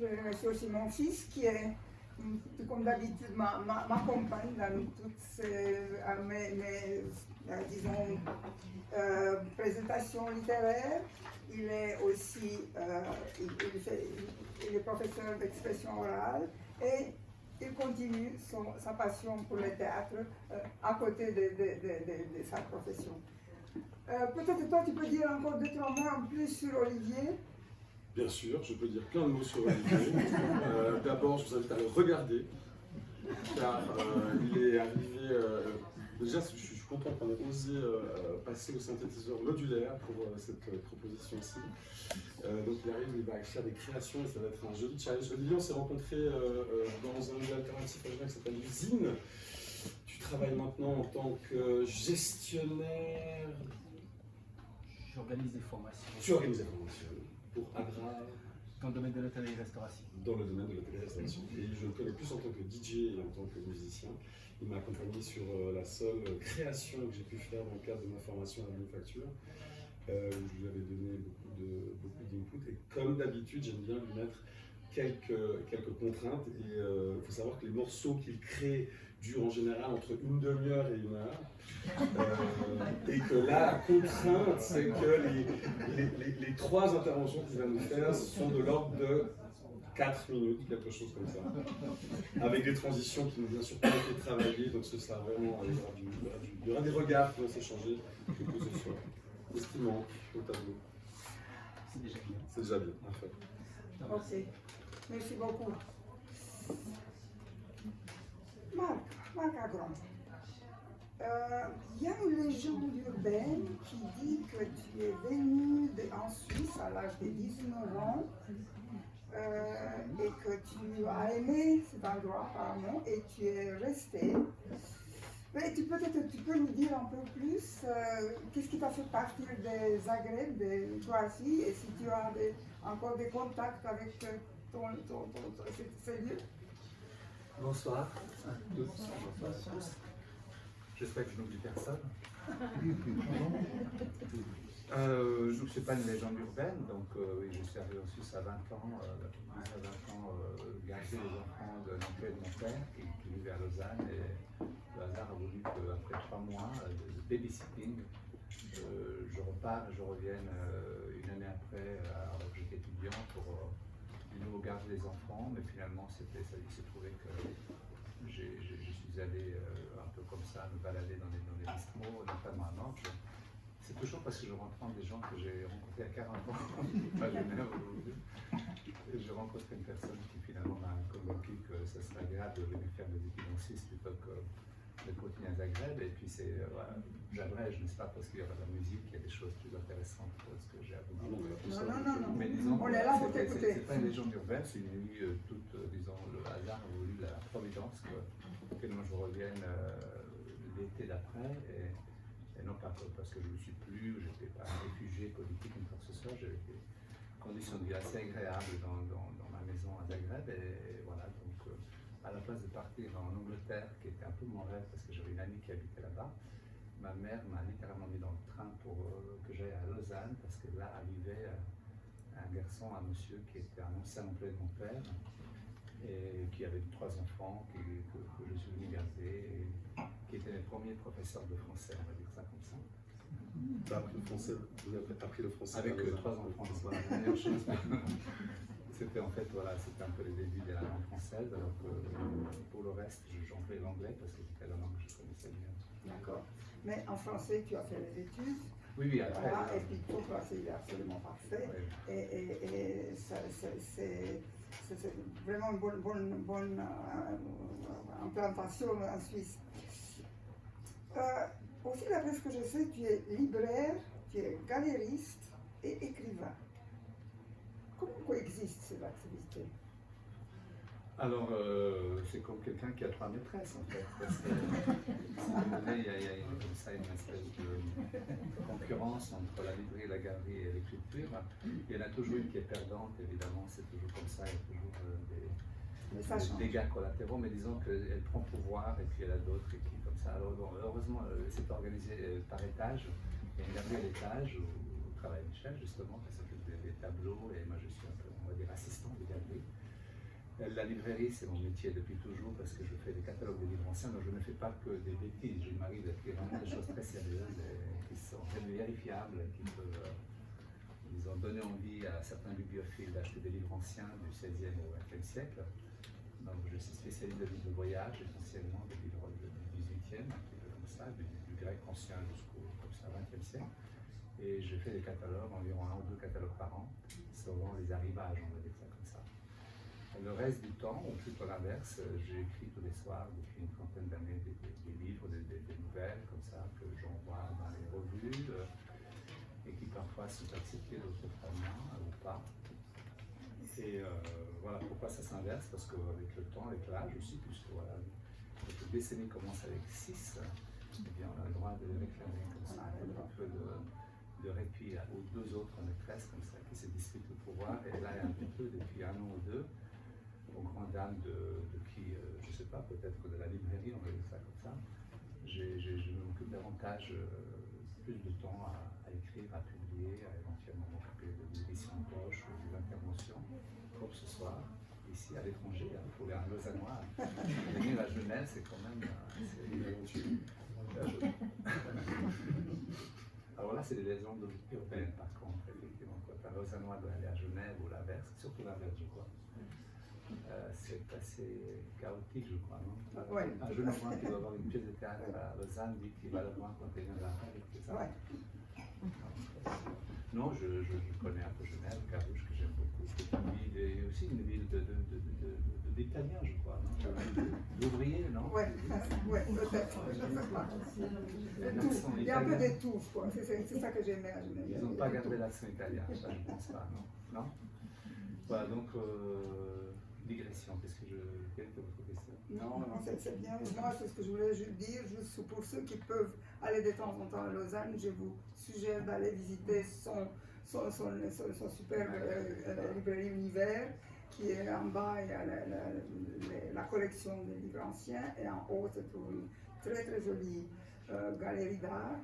Je remercie aussi mon fils qui est, comme d'habitude, m'accompagne dans toutes mes disons, présentations littéraires. Il est aussi il est professeur d'expression orale et il continue sa passion pour le théâtre à côté de sa profession. Peut-être toi, tu peux dire encore 2-3 mots en plus sur Olivier. Bien sûr, je peux dire plein de mots sur Olivier. D'abord, je vous invite à le regarder, car il est arrivé... déjà, je suis content qu'on ait osé passer au synthétiseur modulaire pour cette proposition-ci. Donc il arrive, il va faire des créations et ça va être un joli challenge. Olivier, on s'est rencontrés dans un lieu alternatif qui s'appelle l'usine. Tu travailles maintenant en tant que gestionnaire. J'organise des formations. Tu organises des formations pour Agra. Dans le domaine de l'hôtellerie-restauration. Dans le domaine de l'hôtellerie-restauration. Et je le connais plus en tant que DJ et en tant que musicien. Il m'a accompagné sur la seule création que j'ai pu faire dans le cadre de ma formation à la manufacture, où je lui avais donné beaucoup d'input. Et comme d'habitude, j'aime bien lui mettre quelques contraintes. Et il faut savoir que les morceaux qu'il crée durent en général entre une demi-heure et 1 heure. Et que la contrainte, c'est que les 3 interventions qu'il va nous faire sont de l'ordre de 4 minutes, quelque chose comme ça. Avec des transitions qui n'ont bien sûr pas été travaillées, donc ce sera vraiment, il y aura des regards qui vont s'échanger, quelque chose de soi. Qu'est-ce qui manque au tableau? C'est déjà bien. C'est déjà bien, en fait. Ok, merci beaucoup. Marc Agron, il y a une légende urbaine qui dit que tu es venu en Suisse à l'âge de 19 ans et que tu as aimé cet endroit apparemment et tu es resté. Mais tu peux nous dire un peu plus qu'est-ce qui t'a fait partir de Zagreb, de Croatie, et si tu as encore des contacts avec ces lieux? Bonsoir à tous, bonsoir à tous. J'espère que je n'oublie personne. Je ne suis pas une légende urbaine, donc oui, je suis arrivé en Suisse à 20 ans, garder les enfants d'un oncle de mon père qui vivait à Lausanne, et le hasard a voulu qu'après 3 mois de babysitting, je revienne une année après, alors que j'étais étudiant, pour de nouveau garder les enfants, mais finalement il s'est trouvé que je suis allé un peu comme ça, me balader dans les bistrots, notamment à Nantes. C'est toujours parce que je rencontre des gens que j'ai rencontrés à 40 ans, pas jeune aujourd'hui. J'ai rencontré une personne qui finalement m'a convaincu que ça serait agréable de venir faire des études en Suisse plutôt que de continuer à Zagreb. Et puis j'abrège, n'est-ce pas, parce qu'il y aura de la musique, il y a des choses plus intéressantes que ce que j'ai à vous dire. Non. Mais disons, on est là pour t'écouter. C'est pas une légende urbaine, c'est une nuit toute, disons, le hasard a voulu, la providence, que moi je revienne l'été d'après. Et non pas parce que je ne suis plus, je n'étais pas un réfugié politique ou quoi que ce soit, j'avais des conditions de vie assez agréables dans ma maison à Zagreb. Et voilà, donc à la place de partir en Angleterre, qui était un peu mon rêve parce que j'avais une amie qui habitait là-bas, ma mère m'a littéralement mis dans le train pour que j'aille à Lausanne, parce que là vivait un garçon, un monsieur qui était un ancien employé de mon père, et qui avait 3 enfants que je suis venu garder, et qui étaient mes premiers professeurs de français, on va dire ça comme ça. Tu as appris le français, vous avez appris le français avec 3 enfants, voilà, la meilleure chose. C'était en fait, voilà, c'était un peu les débuts de la langue française, alors que pour le reste, j'employais l'anglais parce que c'était la langue que je connaissais bien. D'accord. Mais en français, tu as fait les études. Oui, après. Voilà, et puis ton français, il est absolument parfait. Oui. Et c'est vraiment une bonne implantation en Suisse. Aussi, d'après ce que je sais, tu es libraire, tu es galériste et écrivain. Comment coexistent ces activités? Alors, c'est comme quelqu'un qui a 3 maîtresses en fait. Parce que, il y a une espèce de concurrence entre la librairie, la galerie et l'écriture. Il y en a toujours une qui est perdante, évidemment, c'est toujours comme ça, il y a toujours des dégâts collatéraux, mais disons qu'elle prend pouvoir et puis il y en a d'autres qui, comme ça. Alors, bon, heureusement, c'est organisé par étage. Il y a une galerie à l'étage où travaille Michel, justement, qui s'occupe des tableaux, et moi je suis un peu, on va dire, assistant de galerie. la librairie, c'est mon métier depuis toujours parce que je fais des catalogues de livres anciens, donc je ne fais pas que des bêtises. Il m'arrive d'écrire vraiment des choses très sérieuses et qui sont vérifiables, qui peuvent, disons, donner envie à certains bibliophiles d'acheter des livres anciens du XVIe au XXe siècle. Donc je suis spécialiste de livres de voyage, essentiellement des livres du XVIIIe, un petit peu comme ça, du grec ancien jusqu'au XXe siècle. Et je fais des catalogues, environ 1 ou 2 catalogues par an, selon les arrivages, on va dire ça comme ça. Le reste du temps, ou plutôt l'inverse, j'écris tous les soirs depuis une trentaine d'années des livres, des nouvelles comme ça que j'envoie dans les revues et qui parfois sont acceptées, d'autres fois non, ou pas. Et voilà pourquoi ça s'inverse, parce qu'avec le temps, avec l'âge aussi, puisque voilà, la décennie commence avec 6, eh bien on a le droit de les réclamer comme ça, un peu de répit aux 2 autres maîtresses comme ça qui se disputent le pouvoir. Et là, un petit peu depuis 1 an ou 2, aux grandes dames de qui, je ne sais pas, peut-être de la librairie, on va dire ça comme ça, je m'occupe davantage, plus de temps à écrire, à publier, à éventuellement m'occuper de l'édition de poche ou des interventions, comme ce soir, ici à l'étranger, il faut aller à Lausannois. Venir à Genève, c'est quand même une aventure. Alors là, c'est des légendes urbaines, par contre, effectivement. Quand un Lausannois doit aller à Genève ou l'inverse, surtout l'inverse, je crois. C'est assez chaotique, je crois, non? Ouais. Un Genevois qui doit avoir une pièce de théâtre à Lausanne dit qu'il va le voir quand il vient de la Paris, c'est ça? Ouais. Non, je connais un peu Genève, Carouge, que j'aime beaucoup. C'est une ville, et aussi une ville d'Italiens, je crois, non? D'ouvriers, non? Ouais, peut-être. Je sais pas. Il y a un peu de tout, quoi. C'est ça que j'aimais à Genève. Ils n'ont pas gardé l'accent italien, ça je ne pense pas, non? Non? Voilà, donc, digression, quelle était votre question? Non, c'est bien. Moi, c'est ce que je voulais juste dire, juste pour ceux qui peuvent aller de temps en temps à Lausanne, je vous suggère d'aller visiter son super librairie Univers, qui est en bas, il y a la collection des livres anciens, et en haut, c'est une très très jolie galerie d'art.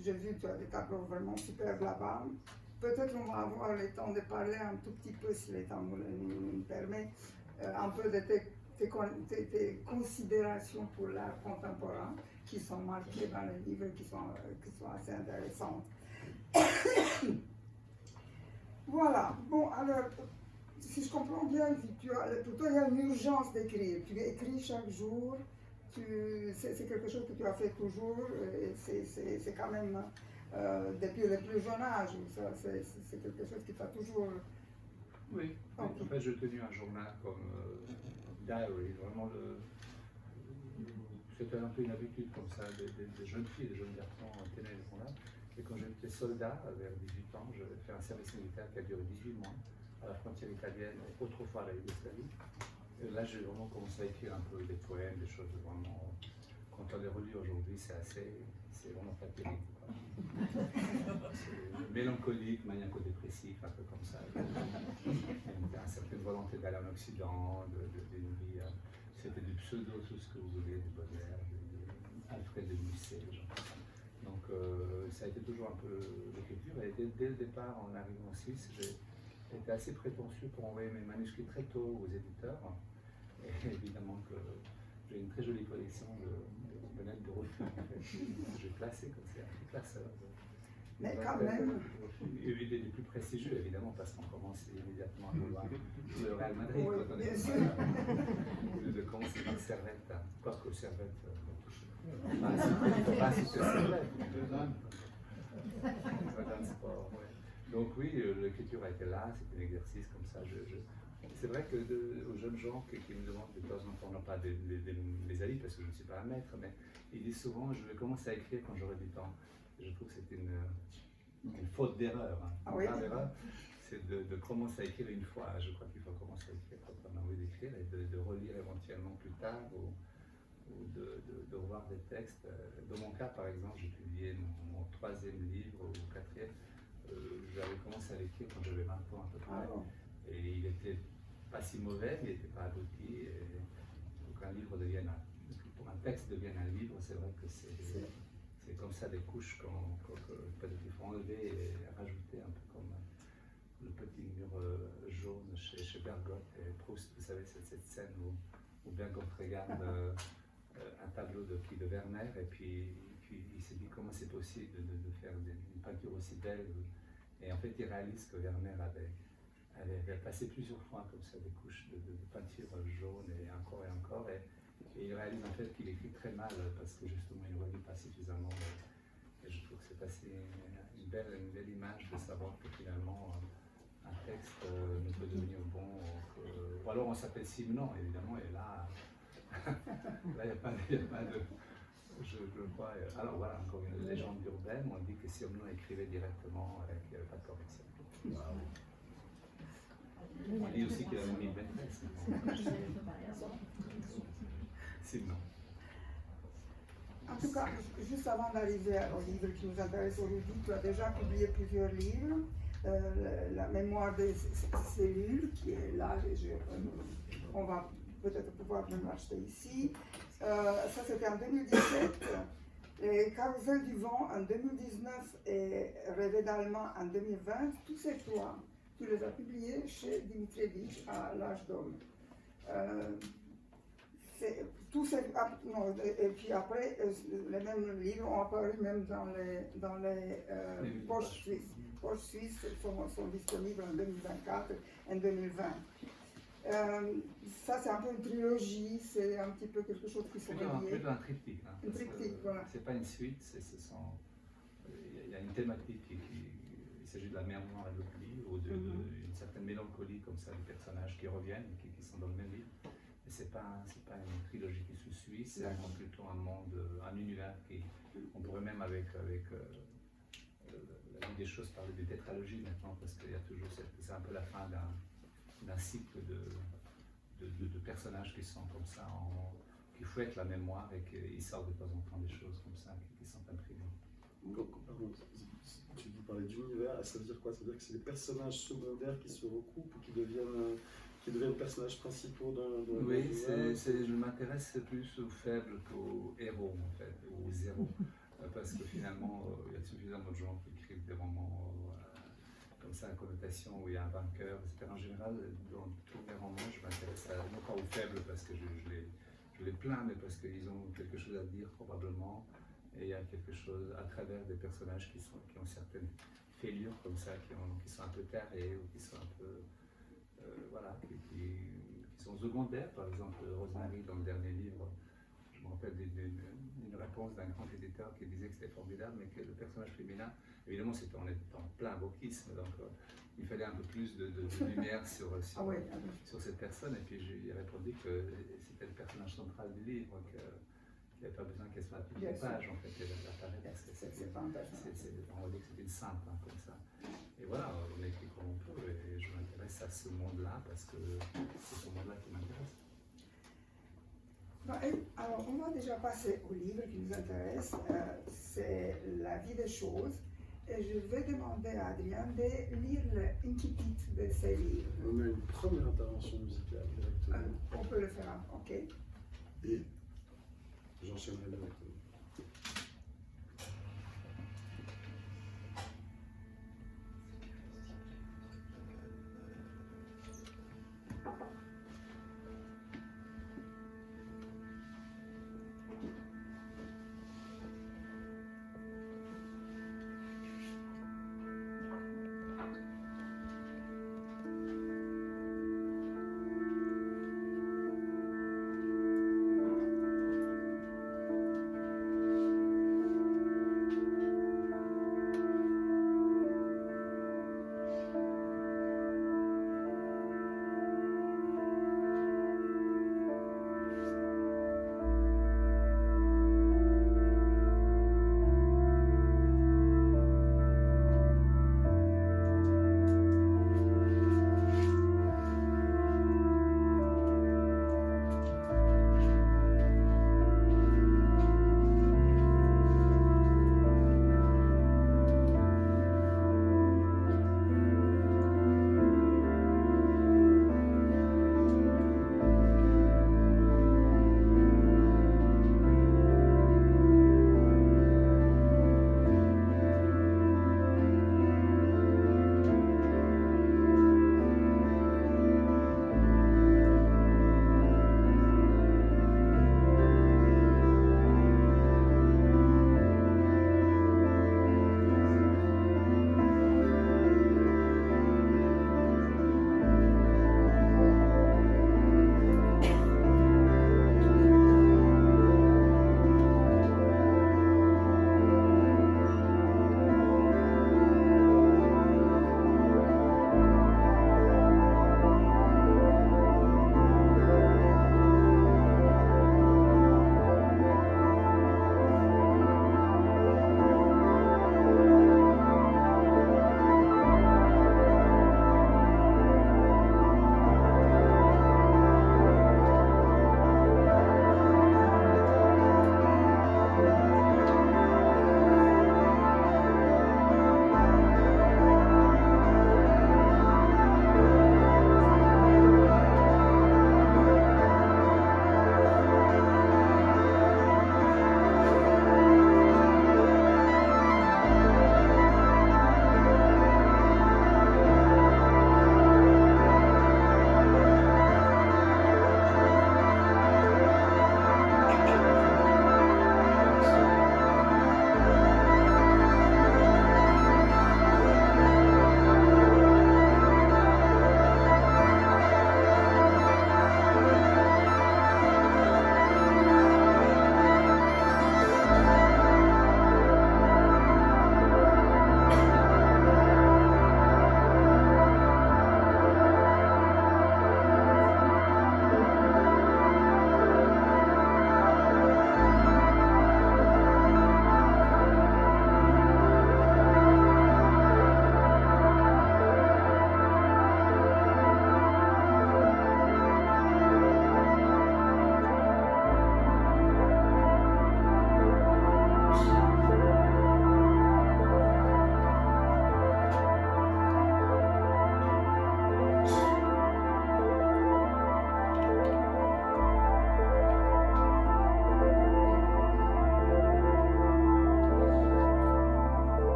J'ai vu, tu as des tableaux vraiment superbes là-bas. Peut-être on va avoir le temps de parler un tout petit peu, si le temps nous le permet, un peu de tes considérations pour l'art contemporain qui sont marquées dans les livres, qui sont assez intéressantes. Voilà. Bon, alors, si je comprends bien, plutôt il y a une urgence d'écrire. Tu écris chaque jour. C'est quelque chose que tu as fait toujours. C'est quand même depuis le plus jeune âge. C'est quelque chose qui t'a toujours... Oui, en fait, j'ai tenu un journal comme diary, vraiment c'était un peu une habitude comme ça, des jeunes filles, des jeunes garçons tenaient le journal. Et quand j'étais soldat, vers 18 ans, j'avais fait un service militaire qui a duré 18 mois à la frontière italienne, autrefois à la Yougoslavie. Et là, j'ai vraiment commencé à écrire un peu des poèmes, des choses vraiment... Quand on les relit aujourd'hui, c'est vraiment pas terrible. C'est mélancolique, maniaco-dépressif, un peu comme ça. Il y a une certaine volonté d'aller en Occident, d'une vie. C'était du pseudo, tout ce que vous voulez, du Baudelaire, Alfred de Musset, genre. Donc ça a été toujours un peu l'écriture. Et dès le départ, en arrivant en Suisse, j'ai été assez prétentieux pour envoyer mes manuscrits très tôt aux éditeurs. Et évidemment que j'ai une très jolie collection de lettres de refus. J'ai placé comme c'est un petit classeur. Mais quand même. Et des plus prestigieux, évidemment, parce qu'on commence immédiatement à vouloir le Real Madrid. Oui, quand on bien est sûr. au lieu de commencer par Servette, quoique Servette. Pas si c'est Servette. Donc oui, l'écriture a été là, c'est un exercice comme ça. C'est vrai que aux jeunes gens qui me demandent de temps en temps, non pas les avis, parce que je ne suis pas un maître, mais ils disent souvent, je vais commencer à écrire quand j'aurai du temps. Je trouve que c'est une faute d'erreur. Hein. Ah oui. L'erreur, c'est de commencer à écrire une fois. Je crois qu'il faut commencer à écrire quand on a envie d'écrire et de relire éventuellement plus tard ou de revoir des textes. Dans mon cas, par exemple, j'ai publié mon 3e livre ou 4e. J'avais commencé à l'écrire quand j'avais 20 ans à peu près. Ah bon. Et il n'était pas si mauvais, mais il n'était pas abouti. Et pour qu'un livre devienne pour un texte devienne un livre, c'est vrai que c'est comme ça des couches qu'il faut enlever et rajouter un peu le petit mur jaune chez Bergotte et Proust. Vous savez, cette scène où Bergotte regarde un tableau de Werner et puis il s'est dit comment c'est possible de faire une peinture aussi belle. Et en fait, il réalise que Werner avait passé plusieurs fois comme ça des couches de peinture jaune et encore. Et il réalise en fait qu'il écrit très mal parce que justement il ne relit pas suffisamment. Et je trouve que c'est assez une belle image de savoir que finalement un texte ne peut devenir bon. Ou alors on s'appelle Simenon évidemment, et là il n'y a pas de. Je crois. Alors voilà, encore une légende urbaine, on dit que Simenon écrivait directement avec il n'y avait pas de correction. On dit aussi qu'il a mis une belle presse. Simenon. En tout cas, juste avant d'arriver au livre qui nous intéresse aujourd'hui, tu as déjà publié plusieurs livres. La mémoire des cellules, qui est là, on va peut-être pouvoir même l'acheter ici. Ça, c'était en 2017. Et Carousel du vent en 2019 et Rêver d'allemand en 2020. Tous ces trois, tu les as publiés chez Dimitrievitch à l'âge d'homme. Et puis après, les mêmes livres ont apparu même dans les poches suisses. Les poches suisses sont disponibles en 2024 et en 2020. Ça, c'est un peu une trilogie, c'est un petit peu quelque chose qui se relie. Plutôt un triptyque. Hein, un triptyque, voilà. C'est pas une suite, il y a une thématique il s'agit de la mémoire et de l'oubli, ou d'une certaine mélancolie comme ça, des personnages qui reviennent, qui sont dans le même livre. Mais c'est pas une trilogie qui se suit, c'est plutôt un monde, un univers qui, on pourrait même avec la vie des choses parler de tétralogie maintenant, parce qu'il y a toujours c'est un peu la fin d'un cycle de personnages qui sont comme ça, qui fouettent la mémoire et qui sortent de temps en temps des choses comme ça, qui sont imprimées. Pardon, tu parlais d'univers, ça veut dire quoi? Ça veut dire que c'est des personnages secondaires qui se recoupent ou qui deviennent personnages principaux dans oui, je m'intéresse plus aux faibles qu'aux héros, en fait, aux zéros. Parce que finalement, il y a suffisamment de gens qui écrivent des romans comme ça, à connotation où il y a un vainqueur, etc. En général, dans tous mes romans, je m'intéresse non pas aux faibles parce que je les plains, mais parce qu'ils ont quelque chose à dire probablement. Et il y a quelque chose à travers des personnages qui ont certaines fêlures comme ça, qui sont un peu tarés ou qui sont un peu. Voilà, qui sont secondaires. Par exemple, Rosemary, dans le dernier livre, je me rappelle d'une réponse d'un grand éditeur qui disait que c'était formidable, mais que le personnage féminin, évidemment, on était en plein wokisme, donc il fallait un peu plus de lumière sur cette personne. Et puis j'ai répondu que c'était le personnage central du livre, qu'il n'y avait pas besoin qu'elle soit à toutes les pages, en fait, qu'elle apparaît parce que on va dire que c'était une sainte, hein, comme ça. Et voilà, on écrit comme on peut, et je m'intéresse à ce monde-là parce que c'est ce monde-là qui m'intéresse. Alors, on va déjà passer au livre qui nous intéresse, c'est La vie des choses. Et je vais demander à Adrien de lire l'incipit de ces livres. On a une première intervention musicale directement. On peut le faire, ok. Et j'enchaînerai directement.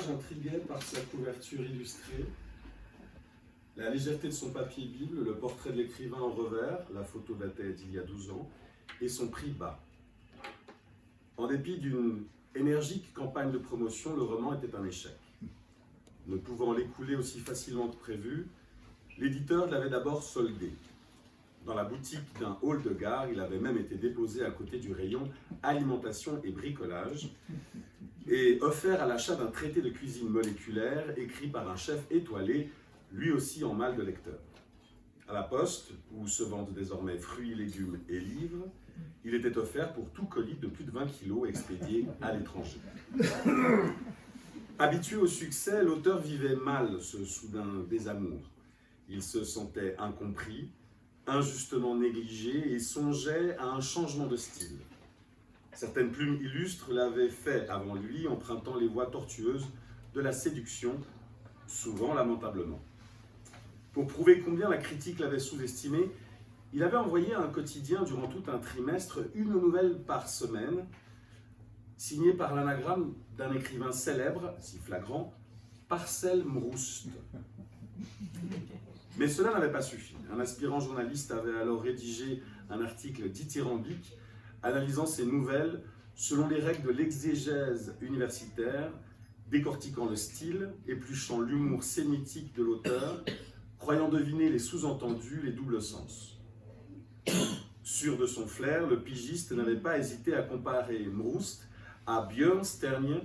ouvrage intriguait par sa couverture illustrée, la légèreté de son papier Bible, le portrait de l'écrivain en revers, la photo datait d'il y a 12 ans, et son prix bas. En dépit d'une énergique campagne de promotion, le roman était un échec. Ne pouvant l'écouler aussi facilement que prévu, l'éditeur l'avait d'abord soldé. Dans la boutique d'un hall de gare, il avait même été déposé à côté du rayon alimentation et bricolage et offert à l'achat d'un traité de cuisine moléculaire écrit par un chef étoilé, lui aussi en mal de lecteur. À la poste, où se vendent désormais fruits, légumes et livres, il était offert pour tout colis de plus de 20 kilos expédié à l'étranger. Habitué au succès, l'auteur vivait mal ce soudain désamour. Il se sentait incompris, injustement négligé et songeait à un changement de style. Certaines plumes illustres l'avaient fait avant lui, empruntant les voies tortueuses de la séduction, souvent lamentablement. Pour prouver combien la critique l'avait sous-estimé, il avait envoyé à un quotidien durant tout un trimestre une nouvelle par semaine, signée par l'anagramme d'un écrivain célèbre, si flagrant, Parcel Mroust. Mais cela n'avait pas suffi. Un aspirant journaliste avait alors rédigé un article dithyrambique analysant ces nouvelles selon les règles de l'exégèse universitaire, décortiquant le style, épluchant l'humour sémitique de l'auteur, croyant deviner les sous-entendus, les doubles sens. Sûr de son flair, le pigiste n'avait pas hésité à comparer Mroust à Björnstjerne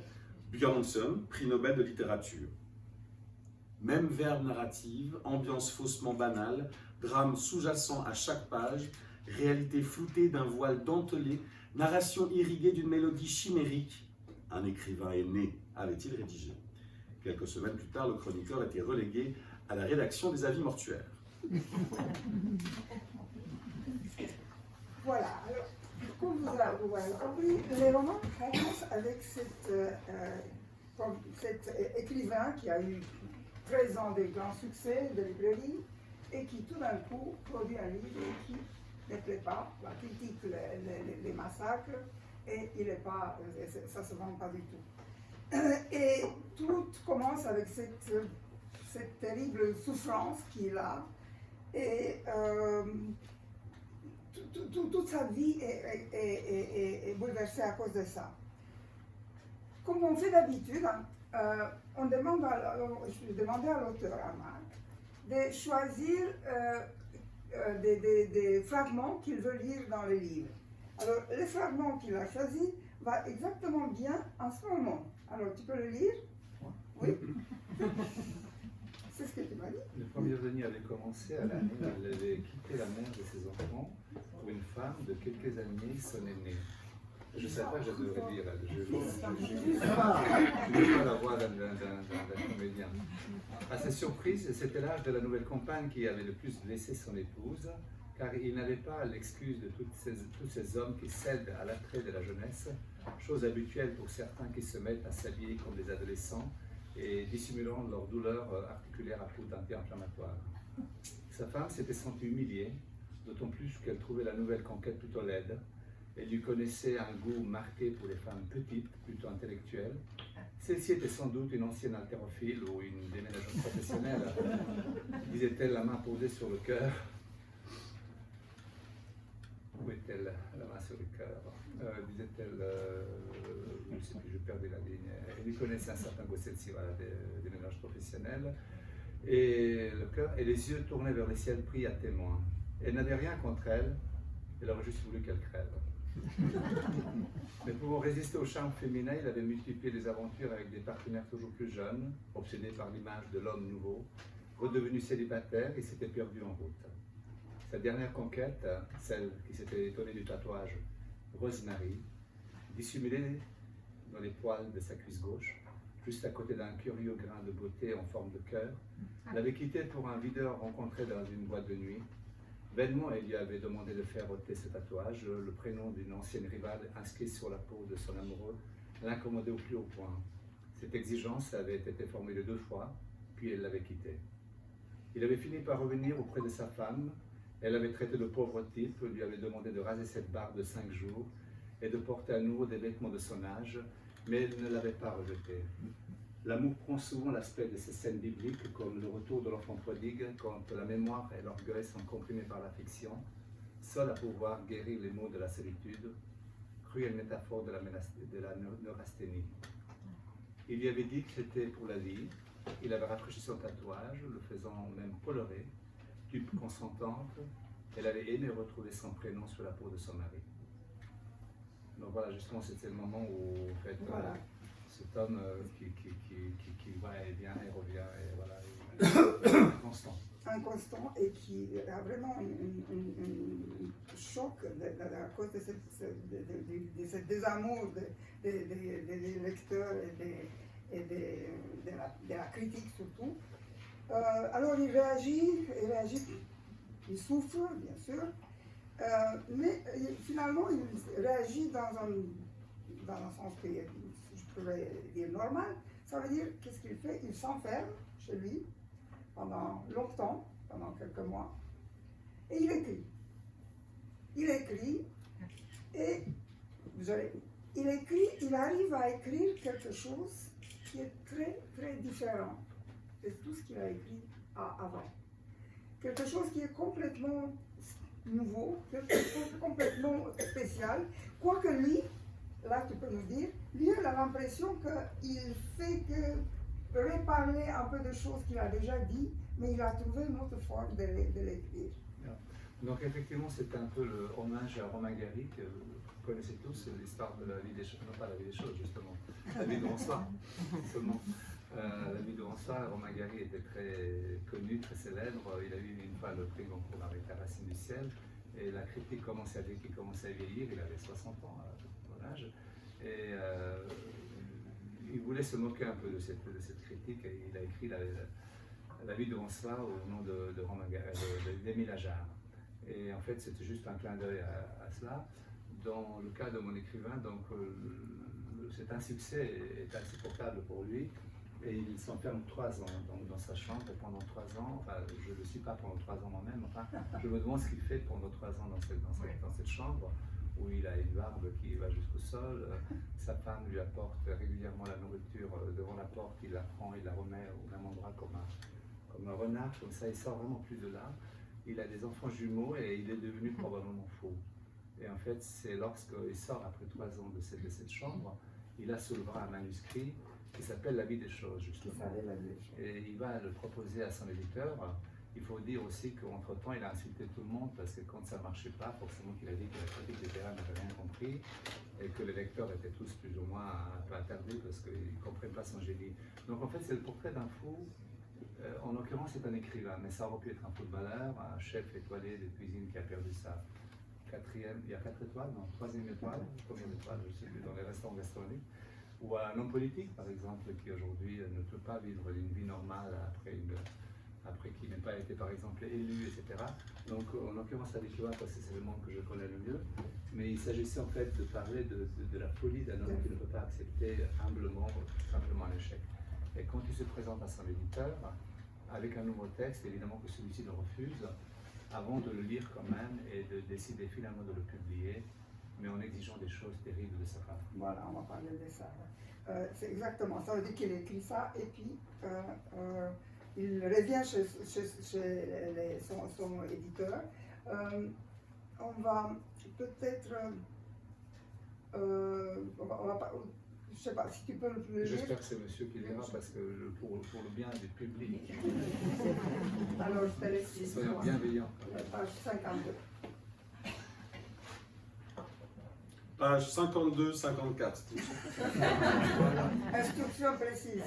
Björnsson, prix Nobel de littérature. Même verbe narrative, ambiance faussement banale, drame sous-jacent à chaque page, réalité floutée d'un voile dentelé, narration irriguée d'une mélodie chimérique. Un écrivain est né, avait-il rédigé. Quelques semaines plus tard, le chroniqueur était relégué à la rédaction des avis mortuaires. Voilà, alors, comme vous avez compris, les romans commencent avec cet écrivain qui a eu 13 ans de grands succès de librairie et qui tout d'un coup produit un livre qui ne plaît pas, la critique les massacre et il est pas, ça ne se vend pas du tout. Et tout commence avec cette terrible souffrance qu'il a et toute sa vie est bouleversée à cause de ça. Comme on fait d'habitude, je demandais à l'auteur, à Marc, de choisir des fragments qu'il veut lire dans le livre. Alors, les fragments qu'il a choisis vont exactement bien en ce moment. Alors, tu peux le lire? Oui. C'est ce que tu m'as dit. Le premier venu avait commencé à l'année, elle avait quitté la mère de ses enfants pour une femme de quelques années, son aînée. Je ne savais pas que je devrais dire, je n'ai pas la voix d'un comédien. À sa surprise, c'était l'âge de la nouvelle compagne qui avait le plus blessé son épouse, car il n'avait pas l'excuse de tous ces hommes qui cèdent à l'attrait de la jeunesse, chose habituelle pour certains qui se mettent à s'habiller comme des adolescents et dissimulant leur douleur articulaire à coups d'anti-inflammatoires. Sa femme s'était sentie humiliée, d'autant plus qu'elle trouvait la nouvelle conquête plutôt laide. Elle lui connaissait un goût marqué pour les femmes petites, plutôt intellectuelles. Celle-ci était sans doute une ancienne haltérophile ou une déménageuse professionnelle, disait-elle, la main posée sur le cœur. Où est-elle, la main sur le cœur? Disait-elle, je ne sais plus, je perdais la ligne. Elle lui connaissait un certain goût, celle-ci, voilà, des ménages professionnels. Et le cœur et les yeux tournés vers le ciel pris à témoin. Elle n'avait rien contre elle, elle aurait juste voulu qu'elle crève. Mais pour résister au charme féminin, il avait multiplié les aventures avec des partenaires toujours plus jeunes, obsédés par l'image de l'homme nouveau. Redevenu célibataire, il s'était perdu en route. Sa dernière conquête, celle qui s'était étonnée du tatouage Rosemary, dissimulée dans les poils de sa cuisse gauche, juste à côté d'un curieux grain de beauté en forme de cœur, l'avait quitté pour un videur rencontré dans une boîte de nuit. Vainement, elle lui avait demandé de faire ôter ce tatouage, le prénom d'une ancienne rivale inscrit sur la peau de son amoureux, l'incommodait au plus haut point. Cette exigence avait été formulée 2 fois, puis elle l'avait quitté. Il avait fini par revenir auprès de sa femme. Elle l'avait traité de pauvre type, lui avait demandé de raser cette barbe de 5 jours et de porter à nouveau des vêtements de son âge, mais elle ne l'avait pas rejeté. L'amour prend souvent l'aspect de ces scènes bibliques comme le retour de l'enfant prodigue quand la mémoire et l'orgueil sont comprimés par l'affection, seul à pouvoir guérir les maux de la solitude, cruelle métaphore de la neurasthénie. Il lui avait dit que c'était pour la vie, il avait rafraîchi son tatouage, le faisant même colorer, tube consentante, elle avait aimé retrouver son prénom sur la peau de son mari. Donc voilà, justement, c'était le moment où, en fait, Voilà. cet homme qui va et vient et revient, et voilà, il est constant. Inconstant et qui a vraiment un choc à cause de ce désamour des lecteurs et de la critique surtout. Alors il réagit, il souffre bien sûr, mais finalement il réagit dans un sens que je pourrais dire normal. Ça veut dire, qu'est-ce qu'il fait? Il s'enferme chez lui pendant longtemps, pendant quelques mois, et il écrit. Il écrit, et il arrive à écrire quelque chose qui est très, très différent de tout ce qu'il a écrit avant. Quelque chose qui est complètement nouveau, quelque chose de complètement spécial, quoique lui, là tu peux nous dire, lui il a l'impression qu'il fait que reparler un peu de choses qu'il a déjà dit, mais il a trouvé une autre forme de l'écrire. Donc effectivement, c'était un peu le hommage à Romain Gary, que vous connaissez tous, l'histoire de la vie des choses, non pas la vie des choses justement, la vie de Ronsard seulement. La vie de Ronsard, Romain Gary était très connu, très célèbre, il a eu une fois le prix Goncourt avec La Racine du ciel, et la critique commençait à dire qu'il commençait à vieillir, il avait 60 ans à son âge, et il voulait se moquer un peu de cette critique, et il a écrit la vie de Ronsard au nom de Romain Gary, d'Émile Ajar. Et en fait, c'était juste un clin d'œil à cela. Dans le cas de mon écrivain, donc c'est un succès est insupportable pour lui. Et il s'enferme 3 ans dans sa chambre pendant 3 ans. Enfin, je ne le suis pas pendant 3 ans moi-même. Enfin, je me demande ce qu'il fait pendant 3 ans dans cette chambre où il a une barbe qui va jusqu'au sol. Sa femme lui apporte régulièrement la nourriture devant la porte. Il la prend, il la remet au même endroit comme un renard. Comme ça, il sort vraiment plus de là. Il a des enfants jumeaux et il est devenu probablement fou. Et en fait, c'est lorsqu'il sort après 3 ans de cette chambre, il a sous le bras un manuscrit qui s'appelle La vie des choses, justement. Et il va le proposer à son éditeur. Il faut dire aussi qu'entre-temps, il a insulté tout le monde parce que quand ça ne marchait pas, forcément qu'il a dit que la critique littéraire n'avait rien compris et que les lecteurs étaient tous plus ou moins un peu attardés parce qu'ils ne comprennent pas son génie. Donc en fait, c'est le portrait d'un fou. En l'occurrence, c'est un écrivain, mais ça aurait pu être un footballeur, un chef étoilé de cuisine qui a perdu sa 4e, il y a 4 étoiles, non, 3e étoile, combien d'étoiles, je ne sais plus, dans les restaurants gastronomiques, ou un homme politique, par exemple, qui aujourd'hui ne peut pas vivre une vie normale après qu'il n'ait pas été, par exemple, élu, etc. Donc, en l'occurrence, c'est l'écrivain parce que c'est le monde que je connais le mieux, mais il s'agissait en fait de parler de la folie d'un homme qui ne peut pas accepter humblement, simplement un échec. Et quand il se présente à son éditeur, avec un nouveau texte, évidemment que celui-ci le refuse, avant de le lire quand même et de décider finalement de le publier, mais en exigeant des choses terribles de sa part. Voilà, on va parler de ça. C'est exactement, ça veut dire qu'il écrit ça et puis il revient chez son éditeur. On va peut-être... on va pas, je sais pas si tu peux le lire. J'espère que c'est monsieur qui lira parce que pour le bien du public. Alors je te laisse lire. Soyons bienveillants. Page 52. Page 52-54. Instruction précise.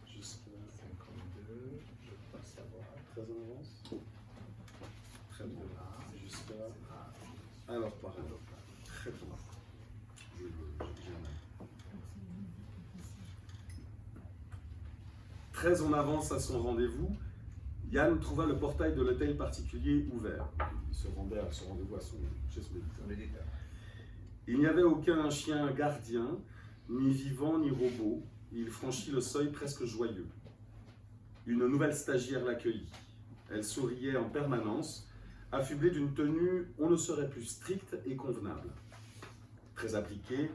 Jusqu'à 52, je passe à voir. très en avance. Très bien. Jusqu'à. Alors, par là. Très bien. J'ai un œil. Très en avance à son rendez-vous, Yann trouva le portail de l'hôtel particulier ouvert. Il se rendait à son rendez-vous chez son éditeur. Il n'y avait aucun chien gardien, ni vivant ni robot. Il franchit le seuil presque joyeux. Une nouvelle stagiaire l'accueillit. Elle souriait en permanence, affublée d'une tenue on ne serait plus stricte et convenable. Très appliquée,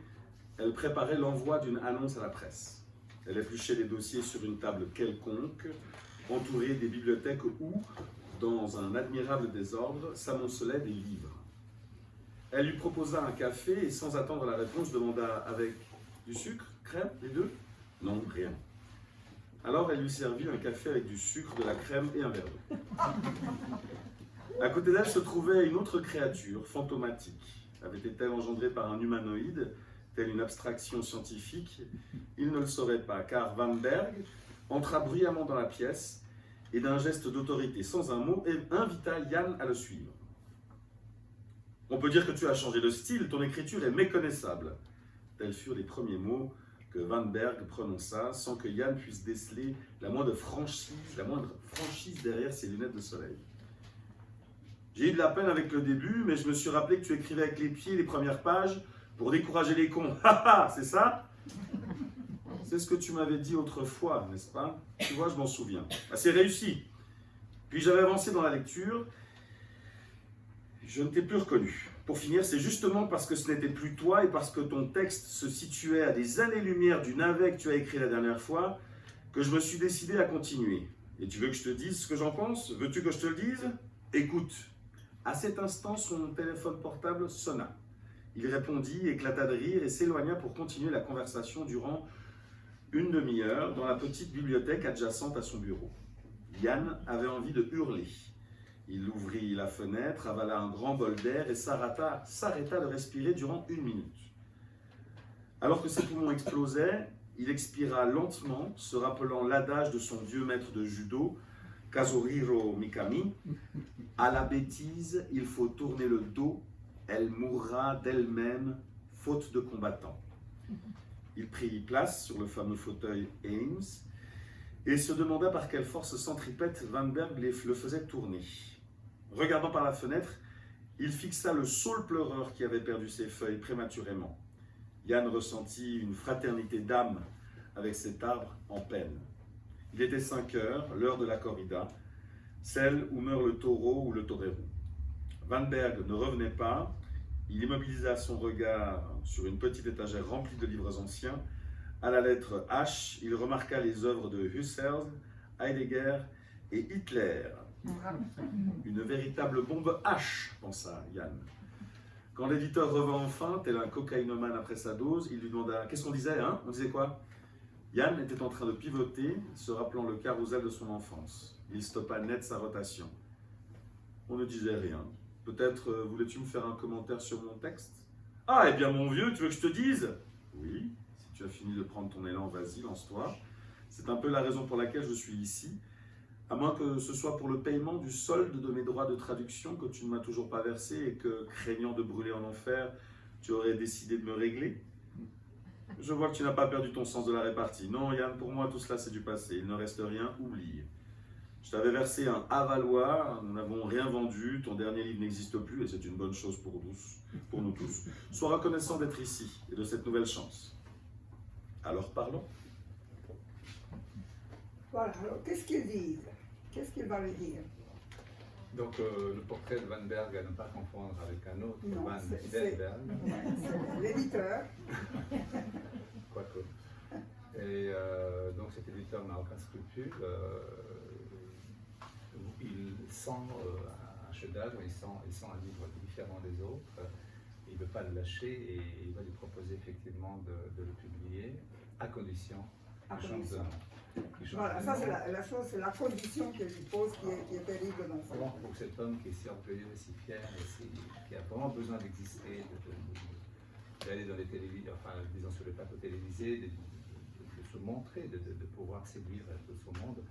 elle préparait l'envoi d'une annonce à la presse. Elle épluchait des dossiers sur une table quelconque, entourée des bibliothèques où, dans un admirable désordre, s'amoncelaient des livres. Elle lui proposa un café et sans attendre la réponse demanda avec du sucre, crème, les deux? Non, rien. Alors elle lui servit un café avec du sucre, de la crème et un verre d'eau. À côté d'elle se trouvait une autre créature, fantomatique. Avait-elle engendrée par un humanoïde, telle une abstraction scientifique? Il ne le saurait pas, car Van Berg entra bruyamment dans la pièce et d'un geste d'autorité, sans un mot, invita Yann à le suivre. On peut dire que tu as changé de style, ton écriture est méconnaissable. Tels furent les premiers mots que Van Berg prononça sans que Yann puisse déceler la moindre franchise derrière ses lunettes de soleil. J'ai eu de la peine avec le début, mais je me suis rappelé que tu écrivais avec les pieds les premières pages pour décourager les cons. Haha, c'est ça? C'est ce que tu m'avais dit autrefois, n'est-ce pas? Tu vois, je m'en souviens. C'est réussi. Puis j'avais avancé dans la lecture. Je ne t'ai plus reconnu. Pour finir, c'est justement parce que ce n'était plus toi et parce que ton texte se situait à des années-lumière du navet que tu as écrit la dernière fois que je me suis décidé à continuer. Et tu veux que je te dise ce que j'en pense? Veux-tu que je te le dise? Écoute. À cet instant, son téléphone portable sonna. Il répondit, éclata de rire et s'éloigna pour continuer la conversation durant une demi-heure dans la petite bibliothèque adjacente à son bureau. Yann avait envie de hurler. Il ouvrit la fenêtre, avala un grand bol d'air et s'arrêta de respirer durant 1 minute. Alors que ses poumons explosaient, il expira lentement, se rappelant l'adage de son vieux maître de judo, Kazuhiro Mikami. À la bêtise, il faut tourner le dos, elle mourra d'elle-même, faute de combattants. Il prit place sur le fameux fauteuil Ames et se demanda par quelle force centripète Van Berg le faisait tourner. Regardant par la fenêtre, il fixa le saule pleureur qui avait perdu ses feuilles prématurément. Yann ressentit une fraternité d'âme avec cet arbre en peine. Il était 5 heures, l'heure de la corrida, celle où meurt le taureau ou le torero. Van Berg ne revenait pas. Il immobilisa son regard sur une petite étagère remplie de livres anciens. À la lettre H, il remarqua les œuvres de Husserl, Heidegger et Hitler. Une véritable bombe H, pensa Yann. Quand l'éditeur revint enfin, tel un cocaïnomane après sa dose, il lui demanda « Qu'est-ce qu'on disait, hein? On disait quoi ?» Yann était en train de pivoter, se rappelant le carrousel de son enfance. Il stoppa net sa rotation. On ne disait rien. Peut-être voulais-tu me faire un commentaire sur mon texte? Ah, eh bien mon vieux, tu veux que je te dise? Oui, si tu as fini de prendre ton élan, vas-y, lance-toi. C'est un peu la raison pour laquelle je suis ici. À moins que ce soit pour le paiement du solde de mes droits de traduction que tu ne m'as toujours pas versé et que, craignant de brûler en enfer, tu aurais décidé de me régler. Je vois que tu n'as pas perdu ton sens de la répartie. Non, Yann, pour moi, tout cela, c'est du passé. Il ne reste rien, oublie. Je t'avais versé un à-valoir, nous n'avons rien vendu, ton dernier livre n'existe plus et c'est une bonne chose pour nous tous. Sois reconnaissant d'être ici et de cette nouvelle chance. Alors parlons. Voilà, alors qu'est-ce qu'il dit? Qu'est-ce qu'il va lui dire? Donc le portrait de Van Berg à ne pas confondre avec un autre, Non, Van c'est Delberg, l'éditeur. quoique. Et donc cet éditeur n'a aucun scrupule. Il sent un chef-d'œuvre, il sent un livre différent des autres. Il ne veut pas le lâcher et il va lui proposer effectivement de le publier à condition qu'il change de nom. Voilà, ça c'est la chose, c'est la condition qu'il lui pose qui est terrible dans ça. Vraiment pour cet homme qui est si orgueilleux, si fier, et qui a vraiment besoin d'exister, d'aller dans les télévisions, enfin disons sur les plateaux télévisés, de se montrer, de pouvoir séduire tout son monde.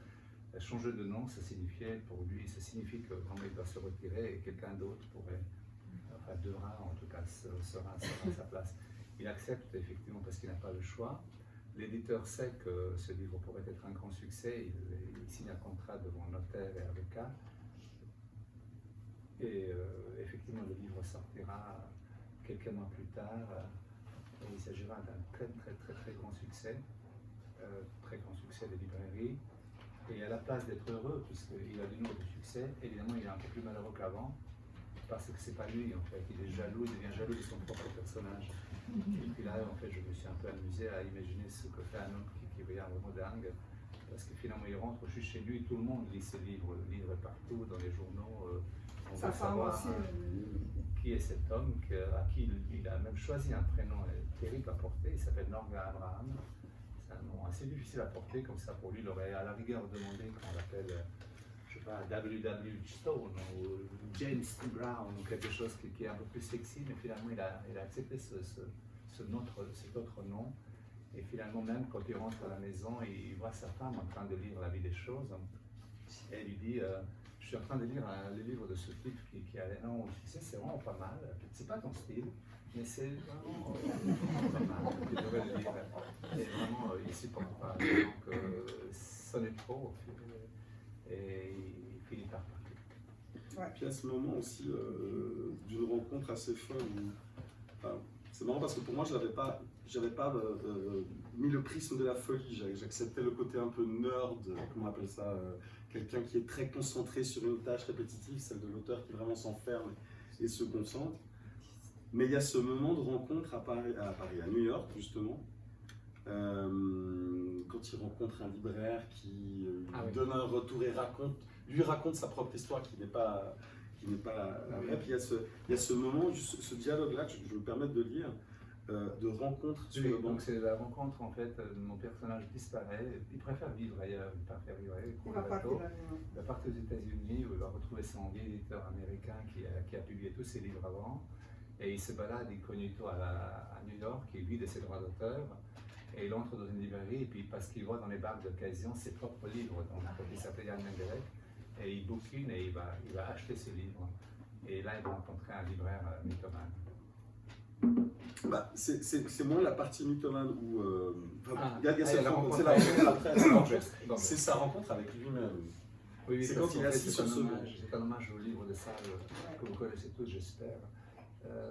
Changer de nom, ça signifiait pour lui, ça signifie que vraiment il doit se retirer et quelqu'un d'autre pourrait, enfin devra en tout cas, sera à sa place. Il accepte effectivement parce qu'il n'a pas le choix. L'éditeur sait que ce livre pourrait être un grand succès, il signe un contrat devant notaire et avocat. Et effectivement, le livre sortira quelques mois plus tard. Et il s'agira d'un très grand succès des librairies. Et à la place d'être heureux, puisqu'il a du nombre de succès, évidemment il est un peu plus malheureux qu'avant, parce que c'est pas lui en fait, il est jaloux, il devient jaloux de son propre personnage. Et puis là, en fait, je me suis un peu amusé à imaginer ce que fait un homme qui devient vraiment dingue. Parce que finalement, il rentre, je suis chez lui, tout le monde lit ce livre. Le livre est partout, dans les journaux. On Sa veut femme savoir aussi. qui est cet homme à qui il a même choisi un prénom terrible à porter. Il s'appelle Norga Abraham. C'est un nom assez difficile à porter, comme ça pour lui, il aurait à la rigueur demandé qu'on l'appelle, je sais pas, W.W. Stone ou James Brown ou quelque chose qui est un peu plus sexy, mais finalement il a accepté cet autre nom. Et finalement, même quand il rentre à la maison, il voit sa femme en train de lire La vie des choses. Et elle lui dit je suis en train de lire le livre de ce type qui a un nom au succès, c'est vraiment pas mal. C'est pas ton style, mais c'est vraiment pas mal. Tu devrais le lire. Et vraiment, il ne supporte pas. Donc, ça n'est trop. Et il finit par partir. Puis à ce moment aussi d'une rencontre assez folle, c'est marrant parce que pour moi, je n'avais pas mis le prisme de la folie. J'acceptais le côté un peu nerd, comment on appelle ça, quelqu'un qui est très concentré sur une tâche répétitive, celle de l'auteur qui vraiment s'enferme et se concentre. Mais il y a ce moment de rencontre à New York justement, quand il rencontre un libraire qui lui donne un retour et lui raconte sa propre histoire qui n'est pas la vraie. Puis il y a ce moment, ce dialogue-là que je me permets de lire, de rencontre sur le banc. Donc c'est la rencontre en fait, mon personnage disparaît, il préfère vivre ailleurs, il préfère vivre ailleurs, il va partir aux États-Unis où il va retrouver son vieil éditeur américain qui a publié tous ses livres avant, et il se balade incognito à New York, il vit de ses droits d'auteur, et il entre dans une librairie, et puis parce qu'il voit dans les bacs d'occasion ses propres livres, donc il s'appelle Jan Mendelek, et il bouquine et il va acheter ce livre. Et là, il va rencontrer un libraire mythomane. C'est moins la partie mythomane où c'est sa rencontre avec lui-même. Oui, c'est quand il est assis sur ce banc. C'est un hommage au livre de Sage que vous connaissez tous, j'espère,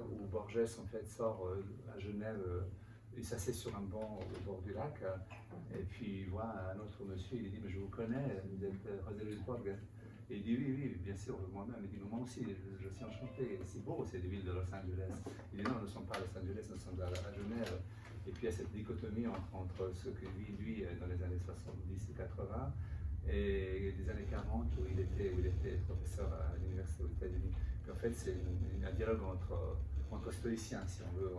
où Borges en fait sort à Genève, il s'assied sur un banc au bord du lac, et puis il voit un autre monsieur, il lui dit mais je vous connais, vous êtes José Luis Borges. Et il dit oui, bien sûr, moi-même. Il dit moi aussi, je suis enchanté, c'est beau, c'est des villes de Los Angeles. Il dit non, nous ne sommes pas à Los Angeles, nous sommes à Genève. Et puis il y a cette dichotomie entre ce que vit lui dans les années 70 et 80 et des années 40 où il était professeur à l'université aux États-Unis. Puis en fait, c'est un dialogue entre stoïciens, si on veut,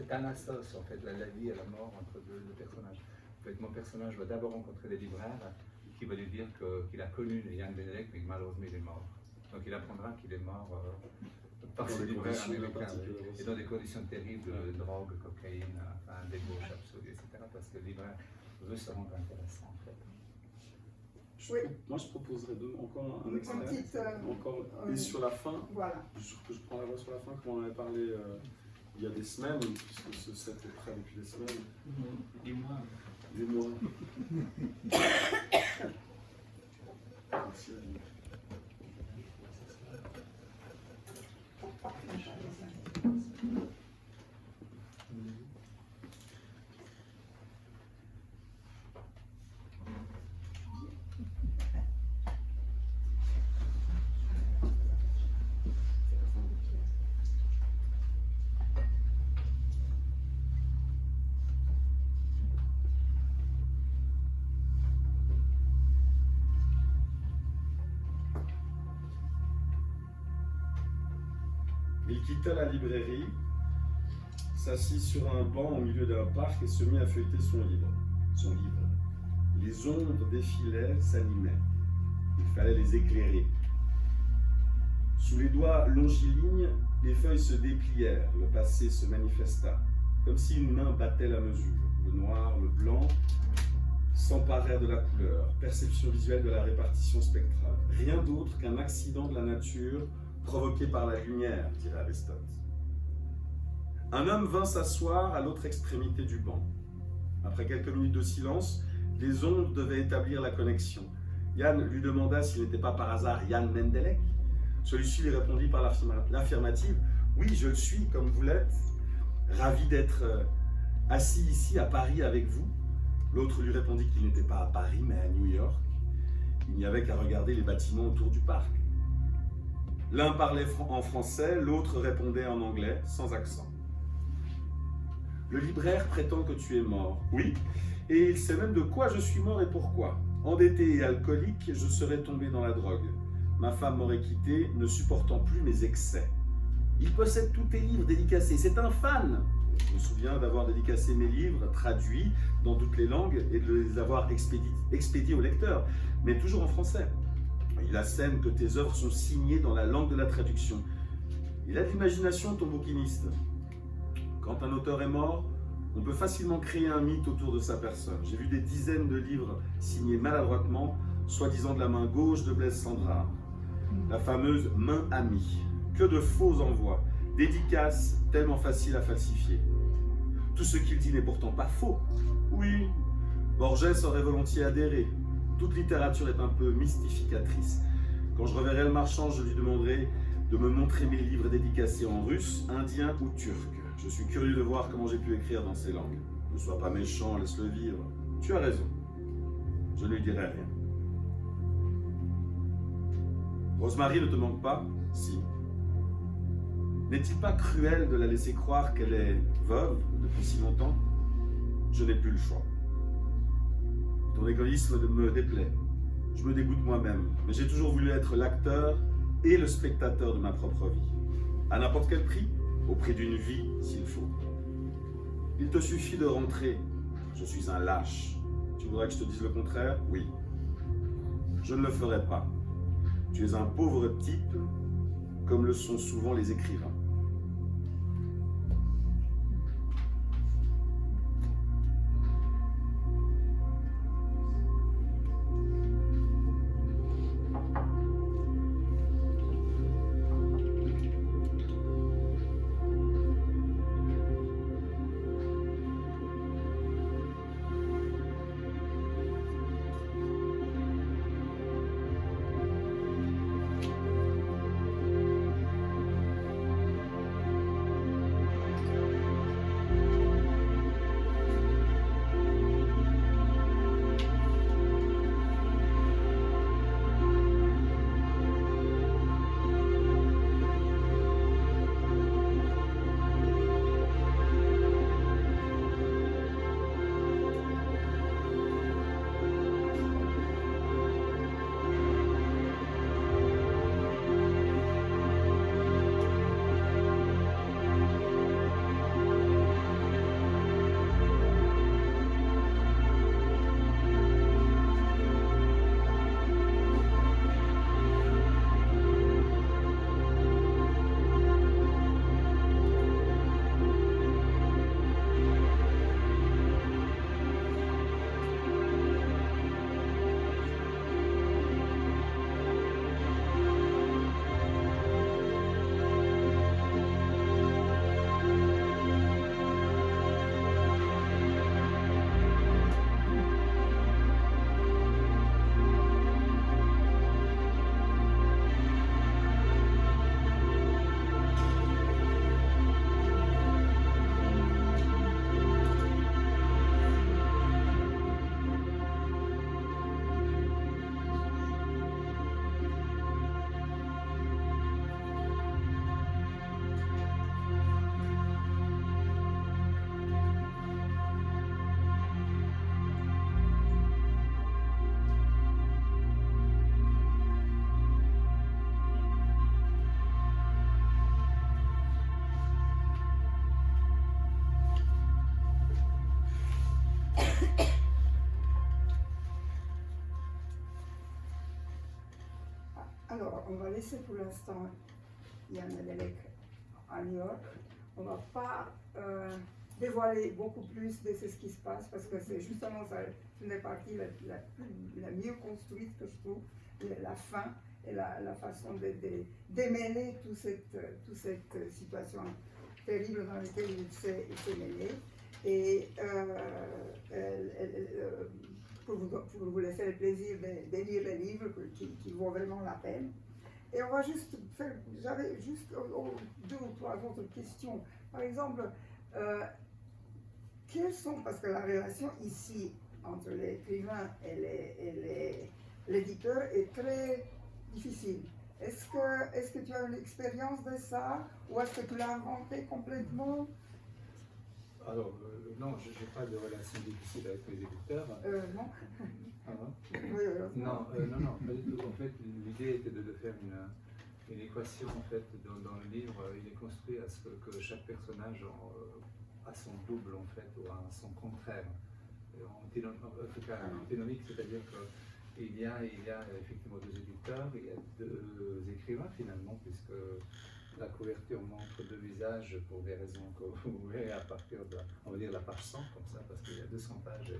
Thanatos, en fait, la vie et la mort entre deux personnages. En fait, mon personnage va d'abord rencontrer des libraires qui va lui dire qu'il a connu Jan Mendelek, mais que malheureusement il est mort. Donc il apprendra qu'il est mort par ce libraire américain, et dans des conditions terribles, de drogue, cocaïne, débauche absolue, etc. Parce que le libraire veut se rendre intéressant en fait. Moi je proposerais encore un extrait, et sur la fin, que je prends la voix sur la fin, comme on en avait parlé il y a des semaines, puisque ce set est prêt depuis des semaines. Des mois. Des mois. Merci. Il quitta la librairie, s'assit sur un banc au milieu d'un parc et se mit à feuilleter son livre. Les ombres défilaient, s'animaient. Il fallait les éclairer. Sous les doigts longilignes, les feuilles se déplièrent, le passé se manifesta, comme si une main battait la mesure. Le noir, le blanc s'emparèrent de la couleur, perception visuelle de la répartition spectrale. Rien d'autre qu'un accident de la nature provoqué par la lumière, dirait Aristote. Un homme vint s'asseoir à l'autre extrémité du banc. Après quelques minutes de silence, les ondes devaient établir la connexion. Jan lui demanda s'il n'était pas par hasard Jan Mendelek. Celui-ci lui répondit par l'affirmative. « Oui, je le suis, comme vous l'êtes. Ravi d'être assis ici à Paris avec vous. » L'autre lui répondit qu'il n'était pas à Paris, mais à New York. Il n'y avait qu'à regarder les bâtiments autour du parc. L'un parlait en français, l'autre répondait en anglais, sans accent. Le libraire prétend que tu es mort. Oui, et il sait même de quoi je suis mort et pourquoi. Endetté et alcoolique, je serais tombé dans la drogue. Ma femme m'aurait quitté, ne supportant plus mes excès. Il possède tous tes livres dédicacés, c'est un fan. Je me souviens d'avoir dédicacé mes livres, traduits dans toutes les langues, et de les avoir expédiés au lecteur, mais toujours en français. Il assène que tes œuvres sont signées dans la langue de la traduction. Il a de l'imagination, ton bouquiniste. Quand un auteur est mort, on peut facilement créer un mythe autour de sa personne. J'ai vu des dizaines de livres signés maladroitement, soi-disant de la main gauche de Blaise Cendrars. La fameuse main amie. Que de faux envois, dédicaces tellement faciles à falsifier. Tout ce qu'il dit n'est pourtant pas faux. Oui, Borges aurait volontiers adhéré. Toute littérature est un peu mystificatrice. Quand je reverrai le marchand, je lui demanderai de me montrer mes livres dédicacés en russe, indien ou turc. Je suis curieux de voir comment j'ai pu écrire dans ces langues. Ne sois pas méchant, laisse-le vivre. Tu as raison. Je ne lui dirai rien. Rosemary ne te manque pas? Si. N'est-il pas cruel de la laisser croire qu'elle est veuve depuis si longtemps? Je n'ai plus le choix. Ton égoïsme me déplaît. Je me dégoûte moi-même, mais j'ai toujours voulu être l'acteur et le spectateur de ma propre vie. À n'importe quel prix, au prix d'une vie s'il faut. Il te suffit de rentrer. Je suis un lâche. Tu voudrais que je te dise le contraire? Oui. Je ne le ferai pas. Tu es un pauvre type, comme le sont souvent les écrivains. Alors, on va laisser pour l'instant Yann Nedelec à New York. On ne va pas dévoiler beaucoup plus de ce qui se passe parce que c'est justement ça, une des parties la mieux construite que je trouve, la fin et la façon de démêler toute cette situation terrible dans laquelle il s'est mêlé. Et pour vous laisser le plaisir de lire les livres qui vaut vraiment la peine. Et on va juste faire, j'avais juste deux ou trois autres questions. Par exemple, quelles sont, parce que la relation ici entre l'écrivain et l'éditeur est très difficile. Est-ce que tu as une expérience de ça ou est-ce que tu l'as inventé complètement? Alors, non, je n'ai pas de relation difficile avec les éditeurs. Non. Ah, non, Oui, non, pas du tout. En fait, l'idée était de faire une équation. En fait, dans le livre, il est construit à ce que chaque personnage a son double, en fait, ou a son contraire. En tout cas, antinomique, c'est-à-dire qu'il y a effectivement deux éditeurs, il y a deux écrivains finalement, puisque la couverture montre deux visages pour des raisons que vous verrez à partir de, on va dire, la page 100, comme ça, parce qu'il y a 200 pages.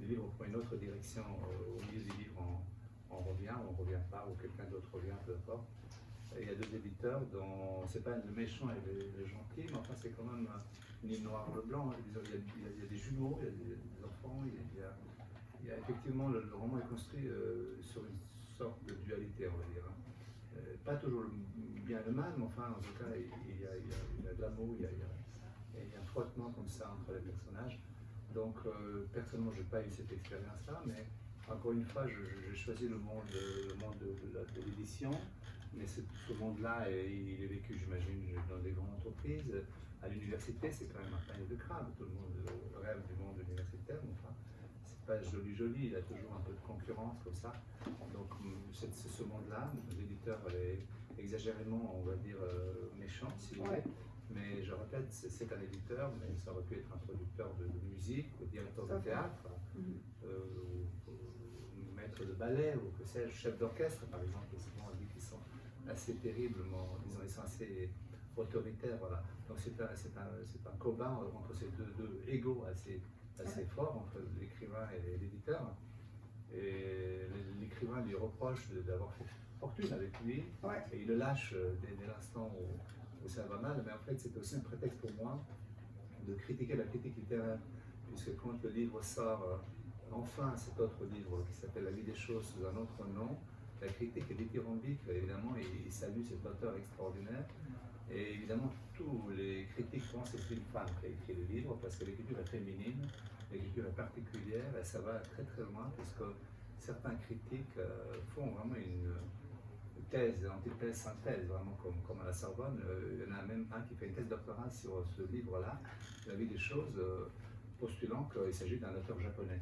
Le livre prend une autre direction au milieu du livre, on revient ou on ne revient pas, ou quelqu'un d'autre revient, peu importe. Il y a deux éditeurs dont c'est pas le méchant et le gentil, mais enfin c'est quand même ni noir ou blanc. Il y a des jumeaux, il y a des enfants, il y a effectivement le roman est construit sur une sorte de dualité, on va dire. Pas toujours bien le mal, mais enfin en tout cas il y a de l'amour, il y a un frottement comme ça entre les personnages. Donc personnellement je n'ai pas eu cette expérience-là, mais encore une fois j'ai choisi le monde de l'édition. Mais ce monde-là, il est vécu, j'imagine, dans des grandes entreprises. À l'université, c'est quand même un panier de crabes. Tout le monde rêve du monde universitaire, mais enfin, c'est pas joli, il y a toujours un peu de concurrence comme ça. Donc, c'est ce monde-là. L'éditeur est exagérément, on va dire, méchant, si vous voulez. Mais je répète, c'est un éditeur, mais ça aurait pu être un producteur de musique, ou directeur de théâtre, ou maître de ballet, ou que sais-je, chef d'orchestre, par exemple. Souvent, on dit qu'ils sont assez terriblement, disons, ils sont assez autoritaires, voilà. Donc c'est un combat entre ces deux égos assez forts, entre l'écrivain et l'éditeur. Et l'écrivain lui reproche d'avoir fait fortune avec lui, et il le lâche dès l'instant où ça va mal, mais en fait c'est aussi un prétexte pour moi de critiquer la critique littéraire, puisque quand le livre sort, enfin cet autre livre qui s'appelle La vie des choses sous un autre nom, la critique est dithyrambique, évidemment, il salue cet auteur extraordinaire. Et évidemment, tous les critiques pensent que c'est une femme qui a écrit le livre, parce que l'écriture est féminine, l'écriture est particulière, et ça va très très loin, puisque certains critiques font vraiment une thèse, antithèse, synthèse, vraiment comme à la Sorbonne. Il y en a même un qui fait une thèse doctorale sur ce livre-là, La vie des choses, postulant qu'il s'agit d'un auteur japonais.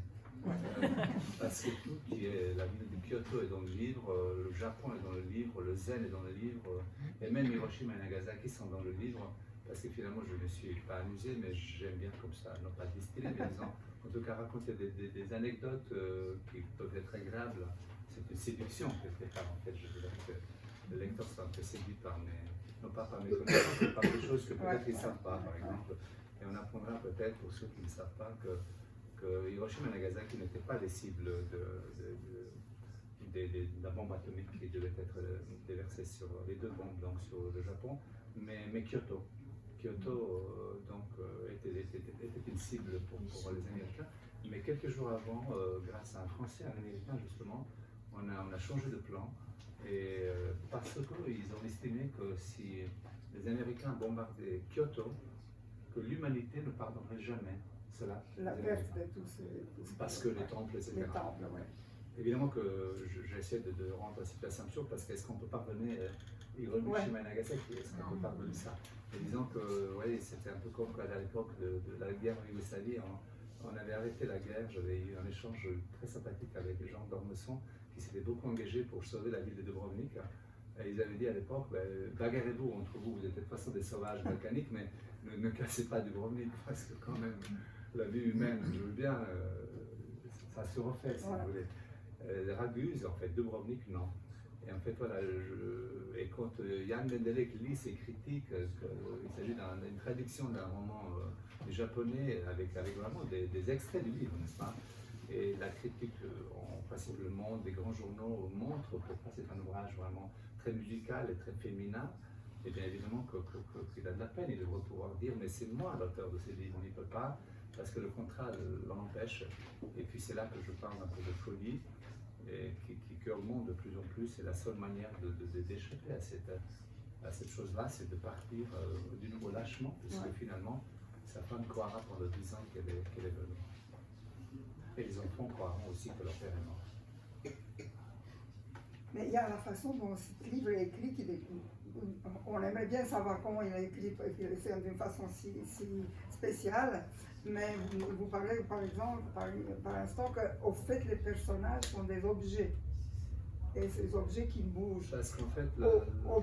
Parce que tout qui est la ville de Kyoto est dans le livre, le Japon est dans le livre, le zen est dans le livre, et même Hiroshima et Nagasaki sont dans le livre, parce que finalement je ne me suis pas amusé, mais j'aime bien comme ça, non pas distiller, mais disons, en tout cas raconter des anecdotes qui peuvent être agréables. C'est une séduction quelque part, en fait. Je veux dire que le lecteur sera un peu séduit non pas par mes connaissances, mais par des choses que peut-être ils ne savent pas, par exemple. Et on apprendra peut-être, pour ceux qui ne savent pas, que Hiroshima et Nagasaki n'étaient pas les cibles de la bombe atomique qui devait être déversée sur les deux bombes, donc sur le Japon, mais Kyoto. Kyoto était une cible pour les Américains. Mais quelques jours avant, grâce à un Français, un Américain justement, on a changé de plan. Et parce qu'ils ont estimé que si les Américains bombardaient Kyoto, que l'humanité ne pardonnerait jamais cela. La perte de tous ces... Parce que les temples, etc. Les temples, oui. Évidemment que j'essaie de rendre la situation absurde, parce qu'est-ce qu'on peut pardonner Hiroshima et Nagasaki, est-ce qu'on peut pardonner ça? Et disons que c'était un peu comme à l'époque de la guerre en Yougoslavie, on avait arrêté la guerre, j'avais eu un échange très sympathique avec Jean d'Ormesson, qui s'était beaucoup engagé pour sauver la ville de Dubrovnik. Et ils avaient dit à l'époque, bagarrez-vous entre vous, vous êtes de toute façon des sauvages volcaniques, mais ne cassez pas Dubrovnik, parce que quand même, la vie humaine, je veux bien, ça se refait, si vous voulez. Raguse, en fait, Dubrovnik, non. Et en fait, voilà, et quand Yann Mendelek lit ses critiques, il s'agit d'une traduction d'un roman japonais avec vraiment des extraits du livre, n'est-ce pas? Et la critique, en principe, le monde, des grands journaux montrent pourquoi c'est un ouvrage vraiment très musical et très féminin. Et bien évidemment qu'il a de la peine, il devrait pouvoir dire mais c'est moi l'auteur de ces livres, on n'y peut pas, parce que le contrat l'empêche. Et puis c'est là que je parle un peu de folie, et qui augmente de plus en plus, et la seule manière d'échapper à cette chose-là, c'est de partir du nouveau lâchement, puisque finalement, sa femme croira pendant 10 ans qu'elle est venue. Et les enfants croiront aussi que leur père est mort. Mais il y a la façon dont ce livre est écrit, on aimerait bien savoir comment il a écrit, parce qu'il est fait d'une façon si spéciale. Mais vous parlez par exemple, par instant, qu'au fait les personnages sont des objets. Et ces objets qui bougent. Parce qu'en fait, en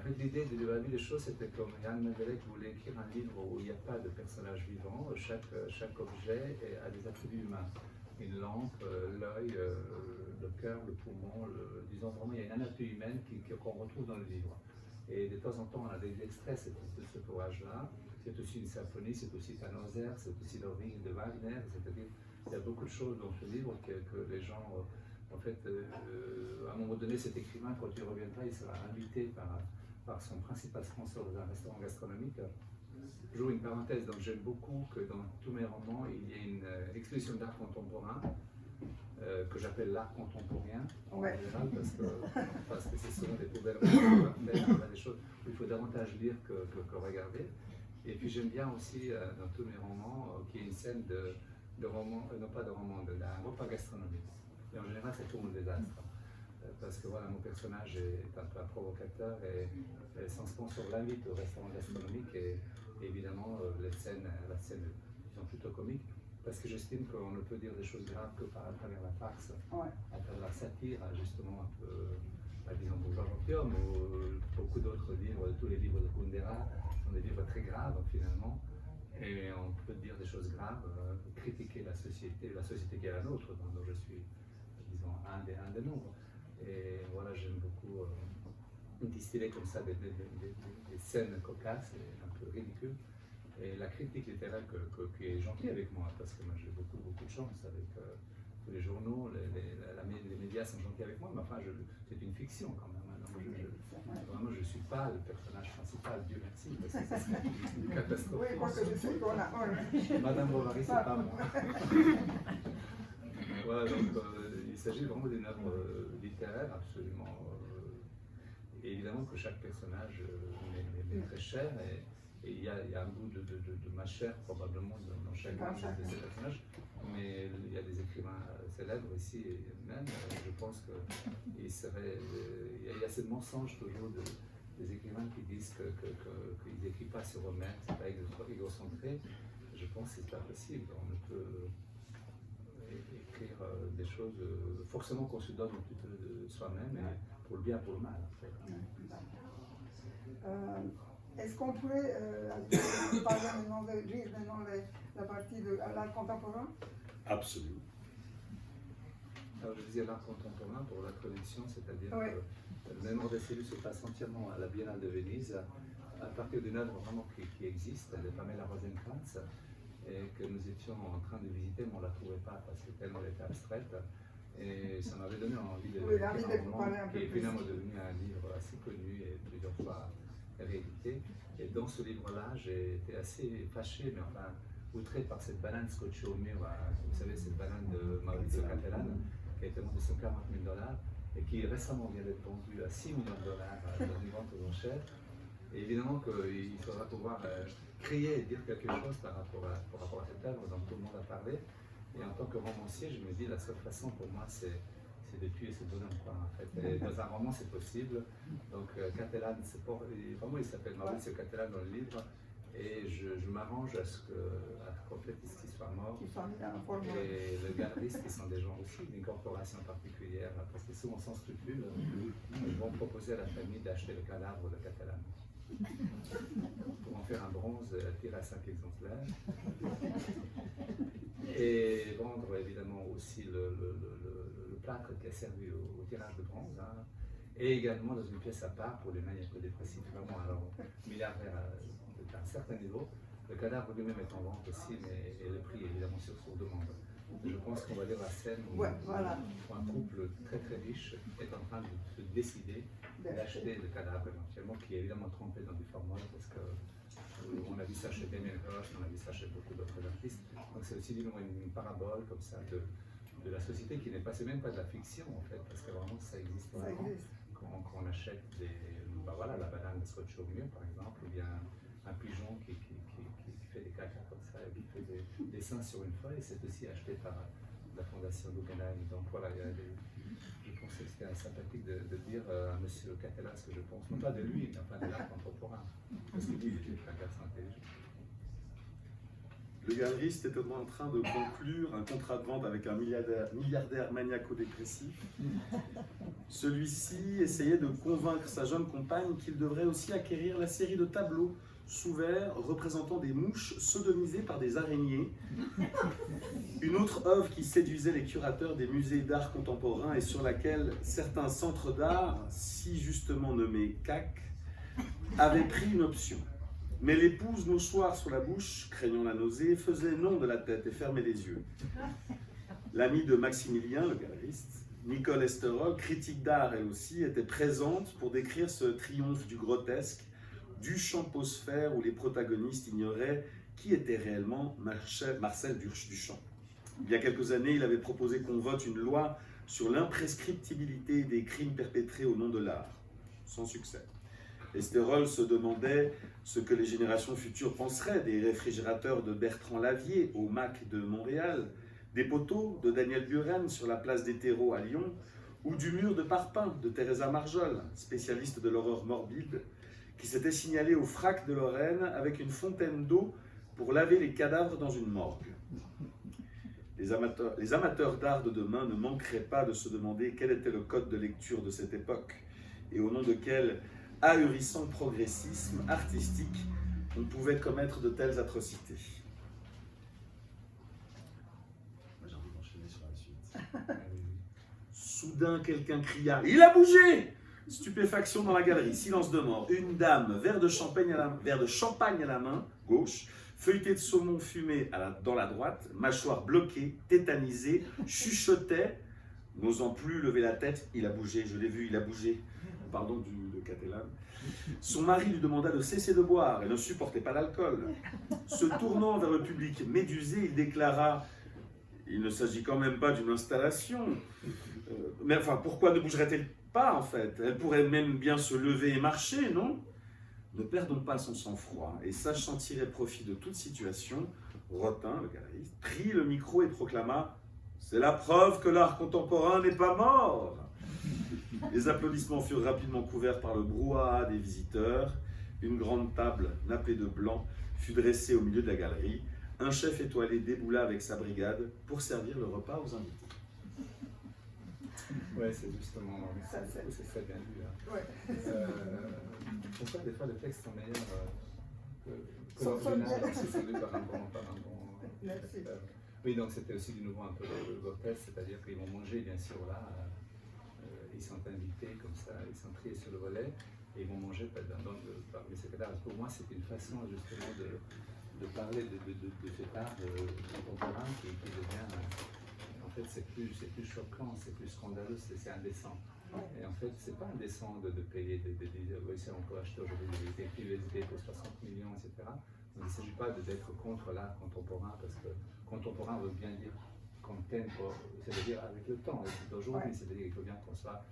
fait l'idée de la vie des choses, c'était comme Jan Mendelek voulait écrire un livre où il n'y a pas de personnage vivant. Chaque objet a des attributs humains. Une lampe, l'œil, le cœur, le poumon, disons vraiment, il y a une anatomie humaine qu'on retrouve dans le livre. Et de temps en temps, on a des extraits de cet ouvrage-là. C'est aussi une symphonie, c'est aussi Tannhäuser, c'est aussi le Ring de Wagner. C'est-à-dire, il y a beaucoup de choses dans ce livre que les gens, en fait, à un moment donné, cet écrivain, quand il reviendra, il sera invité par son principal sponsor dans un restaurant gastronomique. J'ouvre une parenthèse, donc j'aime beaucoup que dans tous mes romans, il y ait une exposition d'art contemporain que j'appelle l'art contemporain en général, parce que c'est souvent des poubelles des choses où il faut davantage lire que regarder. Et puis j'aime bien aussi dans tous mes romans qu'il y ait une scène de roman, non pas de roman, d'un repas gastronomique. Et en général, ça tourne au désastre. Parce que voilà, mon personnage est un peu un provocateur et son sponsor l'invite au restaurant gastronomique et évidemment la scène disons plutôt comique, parce que j'estime qu'on ne peut dire des choses graves que à travers la farce, à travers la satire, justement un peu, disons, Bourgeois Gentilhomme ou beaucoup d'autres livres, tous les livres de Kundera sont des livres très graves finalement, et on peut dire des choses graves, critiquer la société qui est la nôtre, dont je suis, disons, un des nombres. Et voilà, j'aime beaucoup distiller comme ça des scènes cocasses et un peu ridicules. Et la critique littéraire qui est gentille avec moi, parce que moi j'ai beaucoup de chance avec tous les journaux, les médias sont gentils avec moi, mais enfin c'est une fiction quand même. Vraiment, je ne suis pas le personnage principal, Dieu merci, parce que ça serait une catastrophe. Oui, parce que je sais qu'on a. Madame Bovary, c'est pas moi. Voilà, donc il s'agit vraiment d'une œuvre littéraire absolument. Et évidemment que chaque personnage m'est très cher et il y a un bout de ma chair probablement dans chacun de ces personnages. Mais il y a des écrivains célèbres ici et même, je pense qu'il y a ce mensonge toujours des écrivains qui disent qu'ils n'écrivent pas sur eux-mêmes, c'est pas égocentré. Je pense que c'est pas possible. On ne peut écrire des choses, forcément qu'on se donne un petit peu de soi-même, et pour le bien, pour le mal. En fait. Est-ce qu'on pourrait parler maintenant la partie de l'art contemporain? Absolument. Alors je disais l'art contemporain pour la collection, c'est-à-dire que le Mémoire des cellules se passe entièrement à la Biennale de Venise, à partir d'une œuvre vraiment qui existe, de Pamela Rosenkrantz, et que nous étions en train de visiter, mais on ne la trouvait pas parce que tellement elle était abstraite. Et ça m'avait donné envie de lire un roman qui est finalement devenu un livre assez connu et plusieurs fois réédité. Et dans ce livre-là, j'ai été assez fâché, mais enfin outré par cette banane scotchée au mur. Vous savez, cette banane de Maurizio Cattelan, qui a été vendue 140 000 $ et qui récemment vient d'être vendue à 6 millions de dollars dans une vente aux enchères. Et évidemment qu'il faudra pouvoir crier et dire quelque chose par rapport à cette œuvre dont tout le monde a parlé. Et en tant que romancier, je me dis la seule façon pour moi, c'est de tuer ce bonhomme, quoi, en fait. Et dans un roman, c'est possible. Donc Cattelan, vraiment il s'appelle Maurizio Cattelan dans le livre. Et je m'arrange à ce qu'en fait, il soit mort. Et les galeristes, qui sont des gens aussi d'une corporation particulière, parce que souvent sans scrupule, vont proposer à la famille d'acheter le cadavre de Cattelan. Pour en faire un bronze tiré à 5 exemplaires. Et vendre évidemment aussi le plâtre qui a servi au tirage de bronze. Et également dans une pièce à part pour les maniaco-dépressifs, vraiment alors milliardaires d'un certain niveau. Le cadavre lui-même est en vente aussi, mais et le prix évidemment sur demande. Je pense qu'on va lire la scène où un couple très très riche est en train de se décider d'acheter le cadavre éventuellement, qui est évidemment trompé dans du formol, parce qu'on a vu ça chez Damien Hirst, on a vu ça chez beaucoup d'autres artistes. Donc c'est aussi une parabole comme ça de la société qui n'est pas, c'est même pas de la fiction en fait, parce que vraiment ça existe vraiment. Quand on achète la banane de scotch au mur par exemple, ou bien un pigeon qui fait des caca comme ça, qui fait des dessins sur une feuille, c'est aussi acheté par la fondation Guggenheim. Donc voilà, je pensais que c'était sympathique de dire à M. Catella ce que je pense, non pas de lui, mais enfin de l'art contemporain, parce qu'il dit qu'il est un garçon intelligent. Le galeriste était en train de conclure un contrat de vente avec un milliardaire maniaco-dépressif. Celui-ci essayait de convaincre sa jeune compagne qu'il devrait aussi acquérir la série de tableaux sous verre représentant des mouches sodomisées par des araignées. Une autre œuvre qui séduisait les curateurs des musées d'art contemporain et sur laquelle certains centres d'art, si justement nommés CAC, avaient pris une option. Mais l'épouse, mouchoir sur la bouche, craignant la nausée, faisait non de la tête et fermait les yeux. L'amie de Maximilien, le galeriste, Nicole Esterol, critique d'art elle aussi, était présente pour décrire ce triomphe du grotesque, du champosphère où les protagonistes ignoraient qui était réellement Marcel Duchamp. Il y a quelques années, il avait proposé qu'on vote une loi sur l'imprescriptibilité des crimes perpétrés au nom de l'art. Sans succès. Esterol se demandait ce que les générations futures penseraient des réfrigérateurs de Bertrand Lavier au MAC de Montréal, des poteaux de Daniel Buren sur la place des terreaux à Lyon, ou du mur de parpaing de Teresa Marjol, spécialiste de l'horreur morbide, qui s'était signalée au Frac de Lorraine avec une fontaine d'eau pour laver les cadavres dans une morgue. Les amateurs d'art de demain ne manqueraient pas de se demander quel était le code de lecture de cette époque et au nom de quel ahurissant progressisme artistique on pouvait commettre de telles atrocités. Moi j'ai envie d'enchaîner sur la suite. Soudain quelqu'un cria « Il a bougé !» Stupéfaction dans la galerie, silence de mort. Une dame, verre de champagne à la main, gauche, feuilleté de saumon fumé dans la droite, mâchoire bloquée, tétanisée, chuchotait, n'osant plus lever la tête. « Il a bougé, je l'ai vu, il a bougé. » Pardon de Catalan. Son mari lui demanda de cesser de boire. Elle ne supportait pas l'alcool. Se tournant vers le public médusé, il déclara « Il ne s'agit quand même pas d'une installation. Mais enfin, pourquoi ne bougerait-elle pas en fait? Elle pourrait même bien se lever et marcher, non ?» Ne perdons pas son sang-froid et sachant tirer profit de toute situation, Rotin, le galeriste, prit le micro et proclama « C'est la preuve que l'art contemporain n'est pas mort !» Les applaudissements furent rapidement couverts par le brouhaha des visiteurs. Une grande table nappée de blanc fut dressée au milieu de la galerie. Un chef étoilé déboula avec sa brigade pour servir le repas aux invités. Oui, c'est justement, c'est très bien lu. Hein. Ouais. Pourquoi des fois les textes sont meilleurs que Sont l'original, bien. si c'est lu par un bon. Merci. Oui, donc c'était aussi du nouveau un peu le grotesque, c'est-à-dire qu'ils vont manger bien sûr là, ils sont invités comme ça, ils sont triés sur le volet et ils vont manger parmi ces cadavres. Pour moi, c'est une façon justement de parler de cet art contemporain qui devient. En fait, c'est plus choquant, c'est plus scandaleux, c'est indécent. Et en fait, c'est pas indécent de payer oui, on peut acheter aujourd'hui des privés pour 60 millions, etc. Donc, il ne s'agit pas d'être contre l'art contemporain, parce que contemporain veut bien dire contempo, c'est-à-dire avec le temps, d'aujourd'hui, c'est-à-dire qu'il faut bien qu'on soit,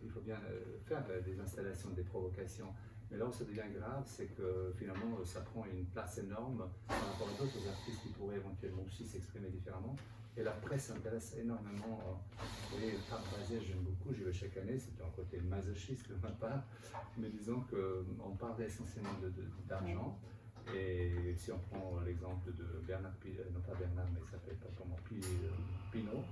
il faut bien faire des installations, des provocations. Mais là où ça devient grave, c'est que finalement, ça prend une place énorme par rapport à d'autres artistes qui pourraient éventuellement aussi s'exprimer différemment. Et la presse s'intéresse énormément. Vous voyez, l'art basé, j'aime beaucoup, j'y vais chaque année, c'est un côté masochiste de ma part. Mais disons qu'on parle essentiellement d'argent. Et si on prend l'exemple de Bernard, non pas Bernard, mais il s'appelle pas comment, Pinault.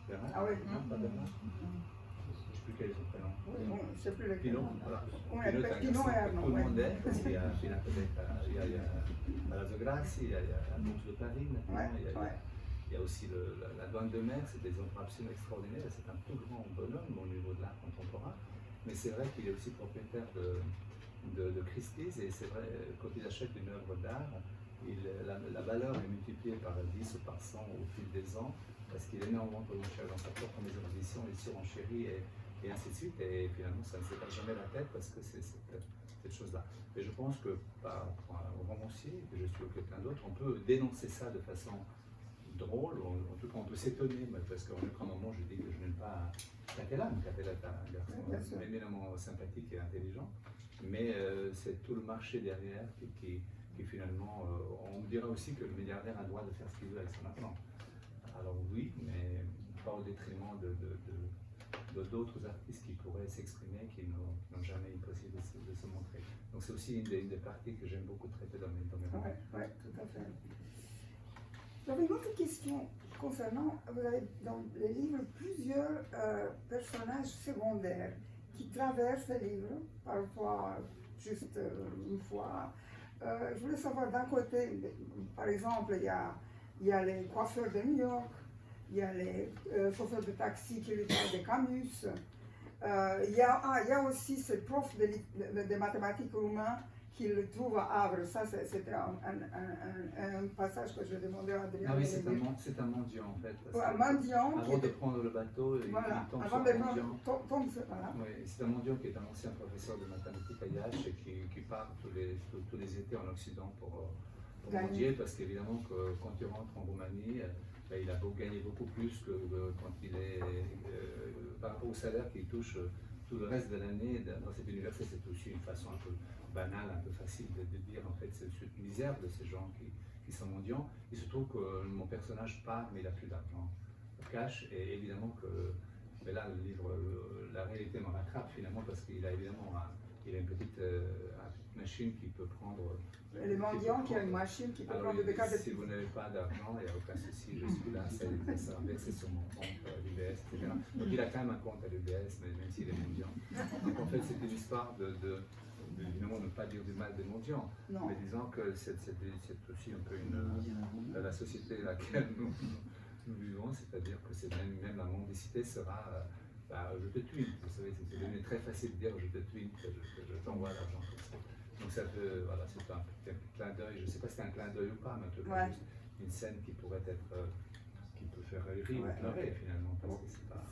Bernard? Ah oui. Non, pas Bernard. Je ne sais plus quel est son prénom. Oui, bon, je ne sais plus lequel. Pinault, voilà. On Pinault est appelle un Pinault garçon et que Arnaud. tout le monde aime, parce qu'il y a Palazzo Grassi, il y a Bourse de Paris maintenant, il y a aussi la douane de mer, c'est des œuvres absolument extraordinaires, c'est un tout grand bonhomme au niveau de l'art contemporain, mais c'est vrai qu'il est aussi propriétaire de Christie's, et c'est vrai, quand il achète une œuvre d'art, la valeur est multipliée par 10 ou par 100 au fil des ans, parce qu'il est énormément moins cher dans sa propre maison d'édition, il surenchérit et ainsi de suite, et finalement ça ne se passe jamais la tête parce que c'est cette chose-là. Et je pense que par rapport à un romancier, que je suis ou quelqu'un d'autre, on peut dénoncer ça de façon drôle, ou en tout cas on peut s'étonner, parce qu'en un moment je dis que je n'aime pas Catella. Catella est un garçon éminemment sympathique et intelligent, mais c'est tout le marché derrière qui finalement, on me dira aussi que le milliardaire a le droit de faire ce qu'il veut avec son argent. Alors oui, mais pas au détriment d'autres artistes qui pourraient s'exprimer, qui n'ont jamais eu possible de se montrer. Donc c'est aussi une des parties que j'aime beaucoup traiter dans mes romans. Oui, tout à fait. J'avais une autre question concernant, vous avez dans les livres plusieurs personnages secondaires qui traversent les livres, parfois juste une fois. Je voulais savoir d'un côté, par exemple, il y a les coiffeurs de New York, il y a les chauffeurs de taxi qui lui parlent de Camus. Il y a aussi ce prof de mathématiques roumain qu'il trouve à Havre. Ça, c'était un passage que je demandais à Adrien. Ah oui, c'est un mendiant en fait. Un mendiant. Avant de prendre le bateau, voilà, il tombe avant sur de un mendiant. Voilà. Oui, c'est un mendiant qui est un ancien professeur de mathématiques à Iași et qui part tous les étés en Occident pour mendier, parce qu'évidemment quand tu rentres en Roumanie, il a gagné beaucoup plus que quand il est par rapport au salaire qu'il touche tout le reste de l'année dans cette université. C'est aussi une façon un peu banale, un peu facile de dire en fait c'est une misère de ces gens qui sont mendiants. Il se trouve que mon personnage part mais il n'a plus d'argent cash, et évidemment que mais là le livre, la réalité me rattrape finalement, parce qu'il a évidemment une petite machine qui peut prendre. Les mendiants qui a une machine qui peut prendre des cartes. Si vous n'avez pas d'argent, il n'y a aucun souci, je suis là, ça sera versé sur mon compte à l'UBS, etc. Donc il a quand même un compte à l'UBS, même s'il est mendiant. Donc en fait, c'est une histoire évidemment, ne pas dire du mal des mendiants, mais disons que c'est aussi un peu la société à laquelle nous vivons, c'est-à-dire que même la mendicité sera je te tweet. Vous savez, c'est devenu très facile de dire je te tweet, que je t'envoie l'argent comme ça. Donc ça peut, voilà, c'est un clin d'œil, je ne sais pas si c'est un clin d'œil ou pas, mais en tout cas, juste une scène qui pourrait être, qui peut faire rire ou pleurer finalement, parce que c'est pas.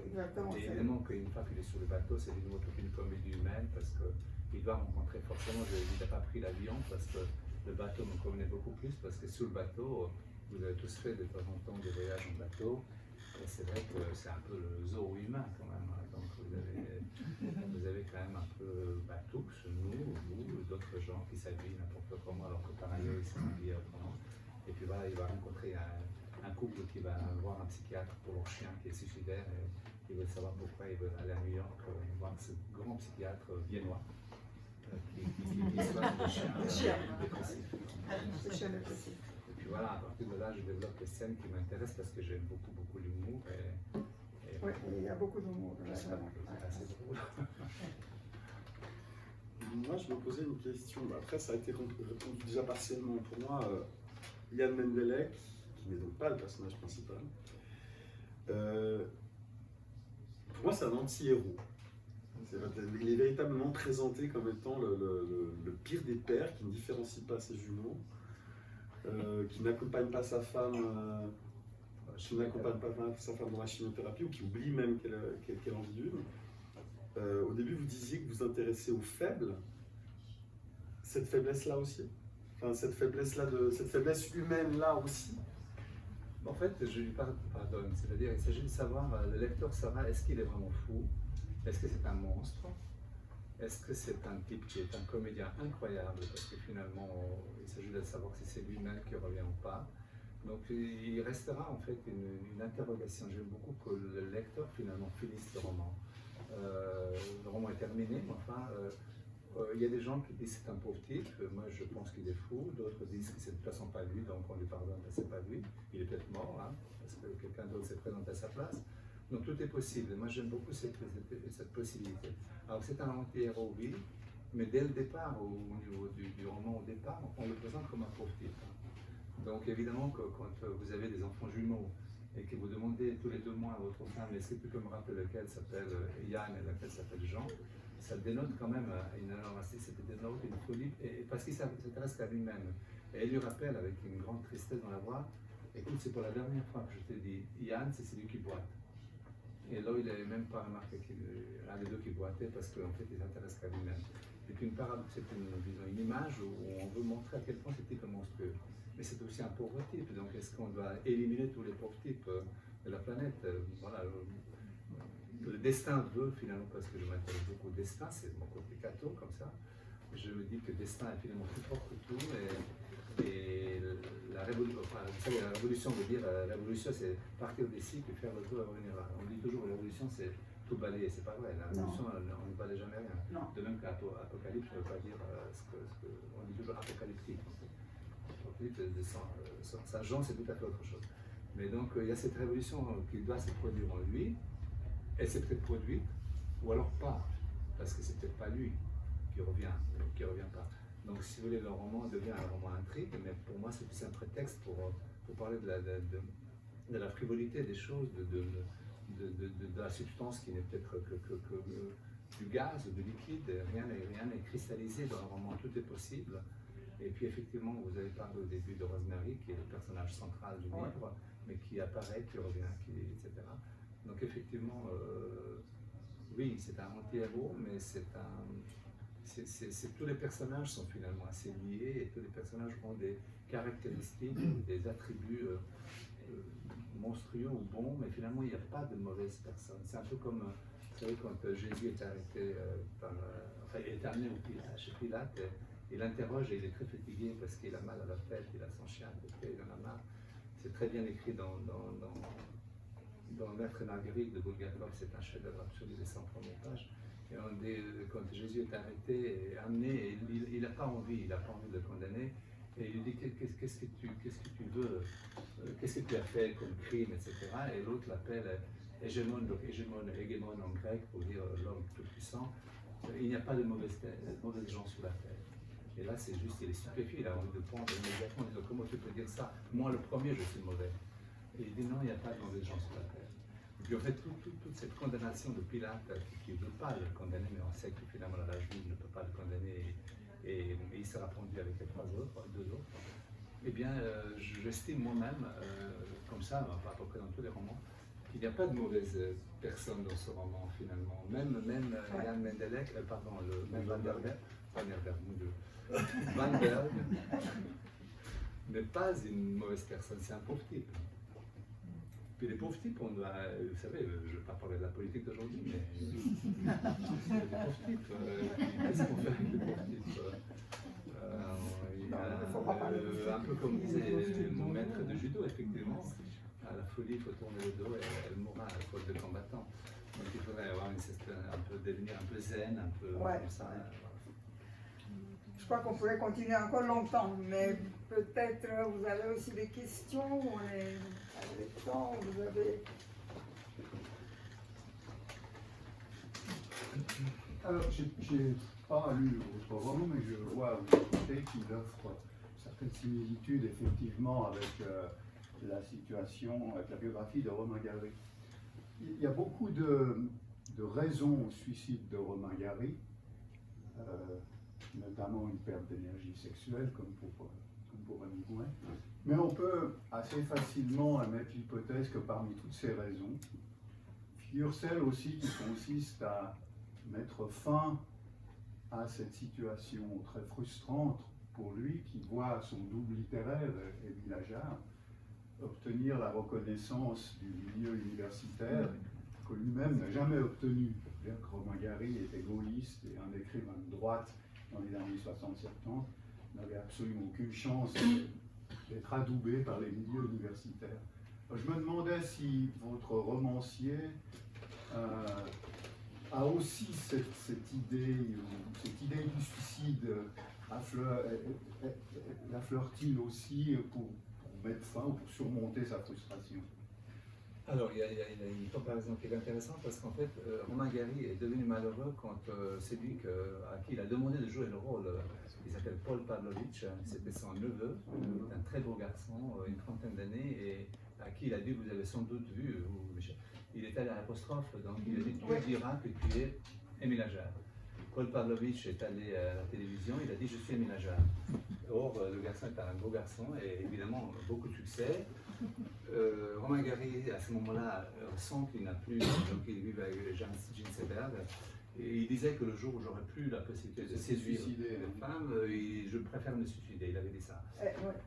Exactement. Et évidemment qu'une fois qu'il est sur le bateau, c'est de nouveau toute une comédie humaine, parce qu'il doit rencontrer forcément, il n'a pas pris l'avion, parce que le bateau me convenait beaucoup plus, parce que sur le bateau, vous avez tous fait de temps en temps des voyages en bateau, et c'est vrai que c'est un peu le zoo humain quand même, hein. Donc vous avez quand même un peu tous, nous, vous, d'autres gens qui s'habillent n'importe comment, alors que par ailleurs ils s'habillent autrement. Et puis voilà, il va rencontrer un couple qui va voir un psychiatre pour leur chien qui est suicidaire, et ils veulent savoir pourquoi ils veulent aller à New York voir ce grand psychiatre viennois qui soigne des chiens dépressifs. Et puis voilà, à partir de là, je développe des scènes qui m'intéressent parce que j'aime beaucoup l'humour. Oui, il y a beaucoup d'humour. C'est assez drôle. Moi, je me posais une question. Après, ça a été répondu déjà partiellement. Pour moi, Yann Mendelek, qui n'est donc pas le personnage principal, pour moi, c'est un anti-héros. Il est véritablement présenté comme étant le pire des pères, qui ne différencie pas ses jumeaux, qui n'accompagne pas sa femme. Dans la chimiothérapie, ou qui oublie même qu'elle en vit une. Au début, vous disiez que vous vous intéressez aux faibles. Cette faiblesse-là aussi, enfin, cette faiblesse humaine-là aussi. En fait, je lui pardonne, c'est-à-dire il s'agit de savoir, le lecteur saura, est-ce qu'il est vraiment fou? Est-ce que c'est un monstre? Est-ce que c'est un type qui est un comédien incroyable? Parce que finalement, il s'agit de savoir si c'est lui-même qui revient ou pas. Donc il restera en fait une interrogation. J'aime beaucoup que le lecteur finalement finisse le roman. Le roman est terminé, mais enfin, il y a des gens qui disent que c'est un pauvre type. Moi je pense qu'il est fou. D'autres disent que c'est de toute façon pas lui, donc on lui pardonne, c'est pas lui. Il est peut-être mort, hein, parce que quelqu'un d'autre s'est présenté à sa place. Donc tout est possible. Moi j'aime beaucoup cette possibilité. Alors c'est un anti-héros, oui, mais dès le départ, au niveau du roman, au départ, on le présente comme un pauvre type. Donc évidemment que quand vous avez des enfants jumeaux et que vous demandez tous les 2 mois à votre femme, est-ce que tu peux me rappeler lequel s'appelle Yann et lequel s'appelle Jean, ça dénote quand même une énormité, ça dénote une folie, parce qu'il s'intéresse qu'à lui-même. Et elle lui rappelle avec une grande tristesse dans la voix, écoute, c'est pour la dernière fois que je te dis, Yann, c'est celui qui boite. Et là, il n'avait même pas remarqué l'un des deux qui boitait, parce qu'en fait, il s'intéresse qu'à lui-même. C'est une parade, c'est une image où on veut montrer à quel point ce type est monstrueux. Mais c'est aussi un pauvre type, donc est-ce qu'on doit éliminer tous les pauvres types de la planète? Voilà, le destin veut finalement, parce que je m'intéresse beaucoup au destin, c'est mon côté catho comme ça, je me dis que le destin est finalement plus fort que tout. Et la révolution, enfin, vous savez, la révolution veut dire, révolution c'est partir d'ici puis faire le tour et revenir là. On dit toujours que la révolution c'est tout balayer, c'est pas vrai. La révolution, on ne balaye jamais rien. Non. De même qu'apocalypse ne veut pas dire on dit toujours apocalyptique. Apocalypse, sa genre, c'est tout à fait autre chose. Mais donc, il y a cette révolution qui doit se produire en lui, elle s'est peut-être produite, ou alors pas, parce que c'est peut-être pas lui qui revient pas. Donc, si vous voulez, le roman devient un roman intrigue, mais pour moi, c'est plus un prétexte pour parler de la frivolité des choses, de la substance qui n'est peut-être que du gaz ou du liquide. Rien n'est cristallisé dans le roman, tout est possible. Et puis, effectivement, vous avez parlé au début de Rosemary, qui est le personnage central du livre, mais qui apparaît, qui revient, etc. Donc, effectivement, oui, c'est un anti-héros, mais tous les personnages sont finalement assez liés et tous les personnages ont des caractéristiques, des attributs monstrueux ou bons, mais finalement il n'y a pas de mauvaises personnes. C'est un peu comme, vous savez, quand Jésus est arrêté, enfin il est amené chez Pilate, il l'interroge et il est très fatigué parce qu'il a mal à la tête, il a son chien à côté, il en a marre. C'est très bien écrit dans Maître et Marguerite de Bulgakov, c'est un chef-d'œuvre absolu des 100 premières pages. Et quand Jésus est arrêté et amené, il n'a pas envie de le condamner. Et il lui dit qu'est-ce que tu veux, qu'est-ce que tu as fait comme crime, etc. Et l'autre l'appelle hégémone, donc hégémone en grec pour dire l'homme tout-puissant. Il n'y a pas de mauvaises gens sur la terre. Et là, c'est juste, il est stupéfié, il a envie de prendre immédiatement, il dit comment tu peux dire ça? Moi, le premier, je suis mauvais. Et il dit non, il n'y a pas de mauvais gens sur la terre. Et puis en fait, toute cette condamnation de Pilate, qui ne veut pas le condamner, mais on sait que finalement la juive ne peut pas le condamner, et il sera pendu avec les deux autres, eh bien, j'estime moi-même, comme ça, à peu près dans tous les romans, qu'il n'y a pas de mauvaise personne dans ce roman finalement. Même Jan Mendelek, même Van der Berg n'est pas une mauvaise personne, c'est un pauvre type. Puis les pauvres types, vous savez, je ne vais pas parler de la politique d'aujourd'hui, mais des pauvres types, qu'est-ce qu'on fait avec les pauvres types? Un peu comme disait mon maître de judo, effectivement, à la folie, il faut tourner le dos et elle mourra à la faute de combattant. Donc il faudrait avoir devenir un peu zen, un peu comme ça. Je crois qu'on pourrait continuer encore longtemps, mais peut-être vous avez aussi des questions, on est avec le temps, vous avez... Alors, j'ai pas lu votre roman, mais je vois de côté qu'il offre certaines similitudes effectivement avec la situation, avec la biographie de Romain Gary. Il y a beaucoup de raisons au suicide de Romain Gary, notamment une perte d'énergie sexuelle, comme pour Hemingway. Mais on peut assez facilement émettre l'hypothèse que parmi toutes ces raisons, figure celle aussi qui consiste à mettre fin à cette situation très frustrante pour lui, qui voit son double littéraire, Émile Ajar, obtenir la reconnaissance du milieu universitaire que lui-même n'a jamais obtenu. C'est-à-dire que Romain Gary était gaulliste et un écrivain de droite dans les années 60-70, n'avait absolument aucune chance d'être adoubé par les milieux universitaires. Je me demandais si votre romancier a aussi cette idée du suicide, l'affleure-t-il aussi pour mettre fin ou pour surmonter sa frustration? Alors, il y a une comparaison qui est intéressante parce qu'en fait, Romain Gary est devenu malheureux quand c'est lui à qui il a demandé de jouer le rôle. Il s'appelle Paul Pavlovitch, c'était son neveu, un très beau garçon, une trentaine d'années, et à qui il a dit, vous avez sans doute vu, il est allé à l'apostrophe, donc il a dit, tu diras que tu es Émile Ajar. Paul Pavlovitch est allé à la télévision, il a dit, je suis Émile Ajar. Or, le garçon est un beau garçon et évidemment beaucoup de succès. Romain Gary, à ce moment-là, ressent qu'il n'a plus, donc il vit avec Jean Seberg, et il disait que le jour où j'aurais plus la possibilité de séduire une femme, je préfère me suicider, il avait dit ça.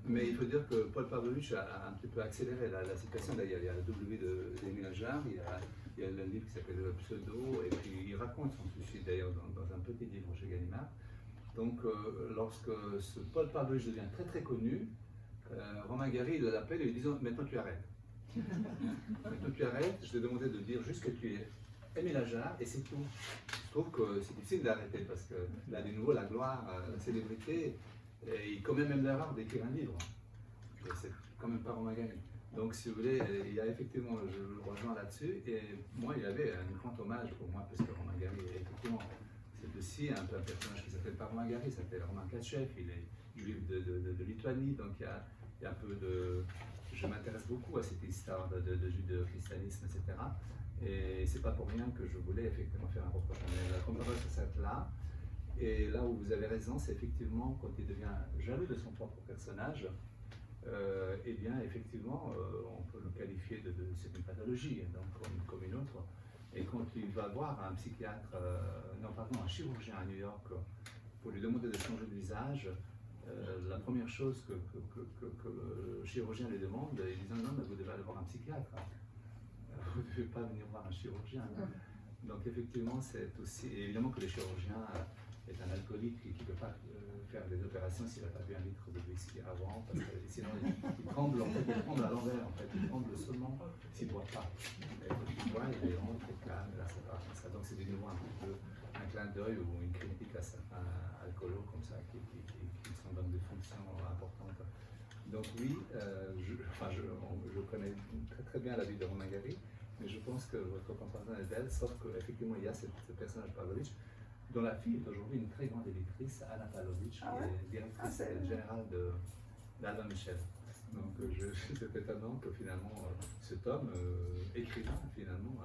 Mais il faut dire que Paul Pavlovitch a un petit peu accéléré la situation. D'ailleurs, il y a le W d'Émile Ajar, il y a le livre qui s'appelle Pseudo, et puis il raconte son suicide d'ailleurs dans un petit livre chez Gallimard. Donc, lorsque ce Paul Pavlovitch devient très très connu, Romain Gary l'appelle et lui dit maintenant tu arrêtes. Maintenant tu arrêtes, je t'ai demandé de dire juste que tu es Émile Ajar et c'est tout. Je trouve que c'est difficile d'arrêter parce que là, de nouveau, la gloire, la célébrité, et il commet même l'erreur d'écrire un livre. Et c'est quand même pas Romain Gary. Donc, si vous voulez, il y a effectivement, je le rejoins là-dessus, et moi, il y avait un grand hommage pour moi, parce que Romain Gary, effectivement, c'est aussi un personnage qui s'appelle pas Romain Gary, il s'appelle Romain Katchev, il est juif de Lituanie, donc il y a un peu de... Je m'intéresse beaucoup à cette histoire de judéo-christianisme, etc. Et c'est pas pour rien que je voulais effectivement faire un reproche. Mais la controverse s'arrête là. Et là où vous avez raison, c'est effectivement quand il devient jaloux de son propre personnage, eh bien effectivement, on peut le qualifier c'est une pathologie, donc comme une autre. Et quand il va voir un psychiatre, un chirurgien à New York, pour lui demander de changer de visage, la première chose que le chirurgien lui demande, il dit non, mais vous devez aller voir un psychiatre. Vous ne devez pas venir voir un chirurgien. Donc effectivement, c'est aussi, évidemment que le chirurgien est un alcoolique qui ne peut pas faire des opérations s'il n'a pas bu un litre de whisky avant, parce que sinon il tremble, en fait, il tremble à l'envers, en fait, il tremble seulement s'il ne boit pas. Et quand il boit, il est vraiment très calme, là ça part comme ça. Donc c'est de nouveau un peu un clin d'œil ou une critique à certains alcoolos comme ça qui sont dans des fonctions importantes. Donc oui, je connais très très bien la vie de Romain Gary, mais je pense que votre comparaison est belle, sauf qu'effectivement il y a ce personnage Pavlovitch, dont la fille est aujourd'hui une très grande éditrice, Anna Pavlovitch, qui est directrice générale d'Albin Michel. Donc c'est étonnant que finalement cet homme, écrivain finalement,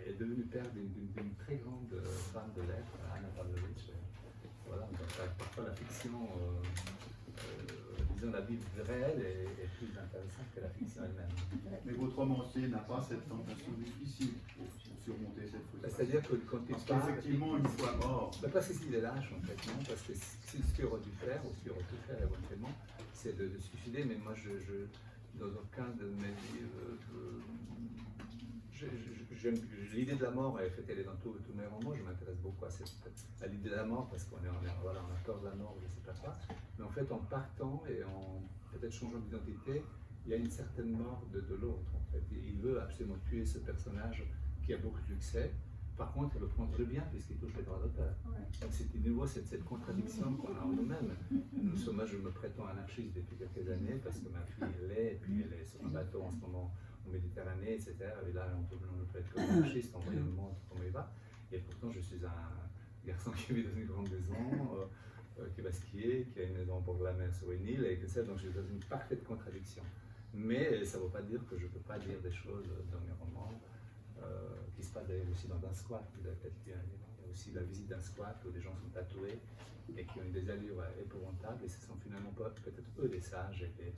est devenu père d'une très grande femme de lettres, Anna Pavlovitch. Voilà, donc parfois la fiction, disons la vie réelle est plus intéressante que la fiction elle-même. Mais votre romancier n'a pas cette tentation difficile pour surmonter cette frustration. C'est-à-dire que quand il Parce parle, qu'effectivement, une fois mort, parce que s'il est lâche en fait, non, parce que ce qu'il aurait dû faire, ou ce qu'il aurait pu faire éventuellement, c'est de se suicider, mais moi dans aucun de mes l'idée de la mort, en fait, elle est dans tous mes romans, je m'intéresse beaucoup à l'idée de la mort, parce qu'on a peur de la mort, je ne sais pas quoi, mais en fait en partant et en peut-être changeant d'identité, il y a une certaine mort de l'autre en fait, et il veut absolument tuer ce personnage qui a beaucoup de succès. Par contre, il le prend très bien puisqu'il touche les droits d'auteur. Donc c'est de nouveau cette contradiction qu'on a en nous-mêmes. Moi, je me prétends anarchiste depuis quelques années parce que ma fille l'est, et puis elle est sur un bateau en ce moment en Méditerranée, etc. Et là, on ne peut être anarchiste en voyant le monde comment il va. Et pourtant, je suis un garçon qui vit dans une grande maison, qui va skier, qui a une maison pour la mer sur une île, et que ça, donc je suis dans une parfaite contradiction. Mais ça ne veut pas dire que je ne peux pas dire des choses dans mes romans. Qui se passe d'ailleurs aussi dans un squat. Il y a aussi la visite d'un squat où des gens sont tatoués et qui ont des allures épouvantables, et ce sont finalement peut-être eux des sages et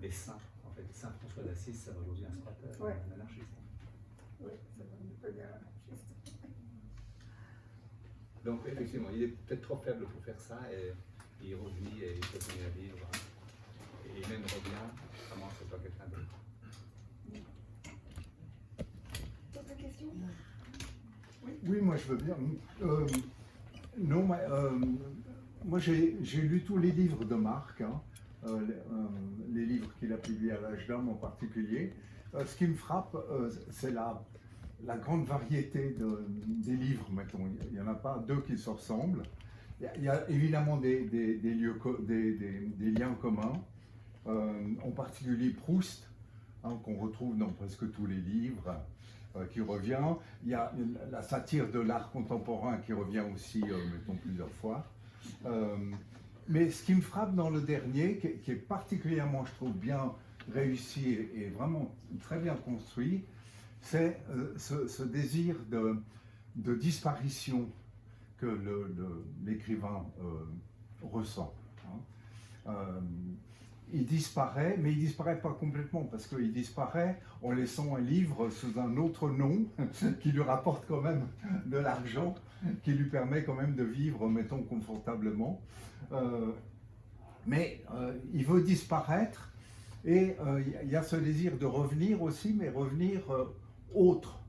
des saints. En fait, Saint François d'Assise, c'est aujourd'hui un squatteur, un anarchiste. Oui, ça peut dire anarchiste. Donc effectivement, il est peut-être trop faible pour faire ça, et il revit et il continue à vivre. Et il même revient, à moins que ce soit quelqu'un d'autre. D'autres questions? oui, moi je veux bien. Non, moi j'ai lu tous les livres de Marc, hein, les livres qu'il a publiés à l'âge d'homme en particulier. Ce qui me frappe, c'est la grande variété des livres, mettons. Il n'y en a pas deux qui se ressemblent. Il y a évidemment des liens communs, en particulier Proust, hein, qu'on retrouve dans presque tous les livres, qui revient. Il y a la satire de l'art contemporain qui revient aussi, mettons, plusieurs fois. Mais ce qui me frappe dans le dernier, qui est particulièrement, je trouve, bien réussi et vraiment très bien construit, c'est ce désir de disparition que l'écrivain ressent. Hein. Il disparaît, mais il disparaît pas complètement, parce qu'il disparaît en laissant un livre sous un autre nom qui lui rapporte quand même de l'argent, qui lui permet quand même de vivre, mettons, confortablement. Mais il veut disparaître, et il y a ce désir de revenir aussi, mais revenir autre.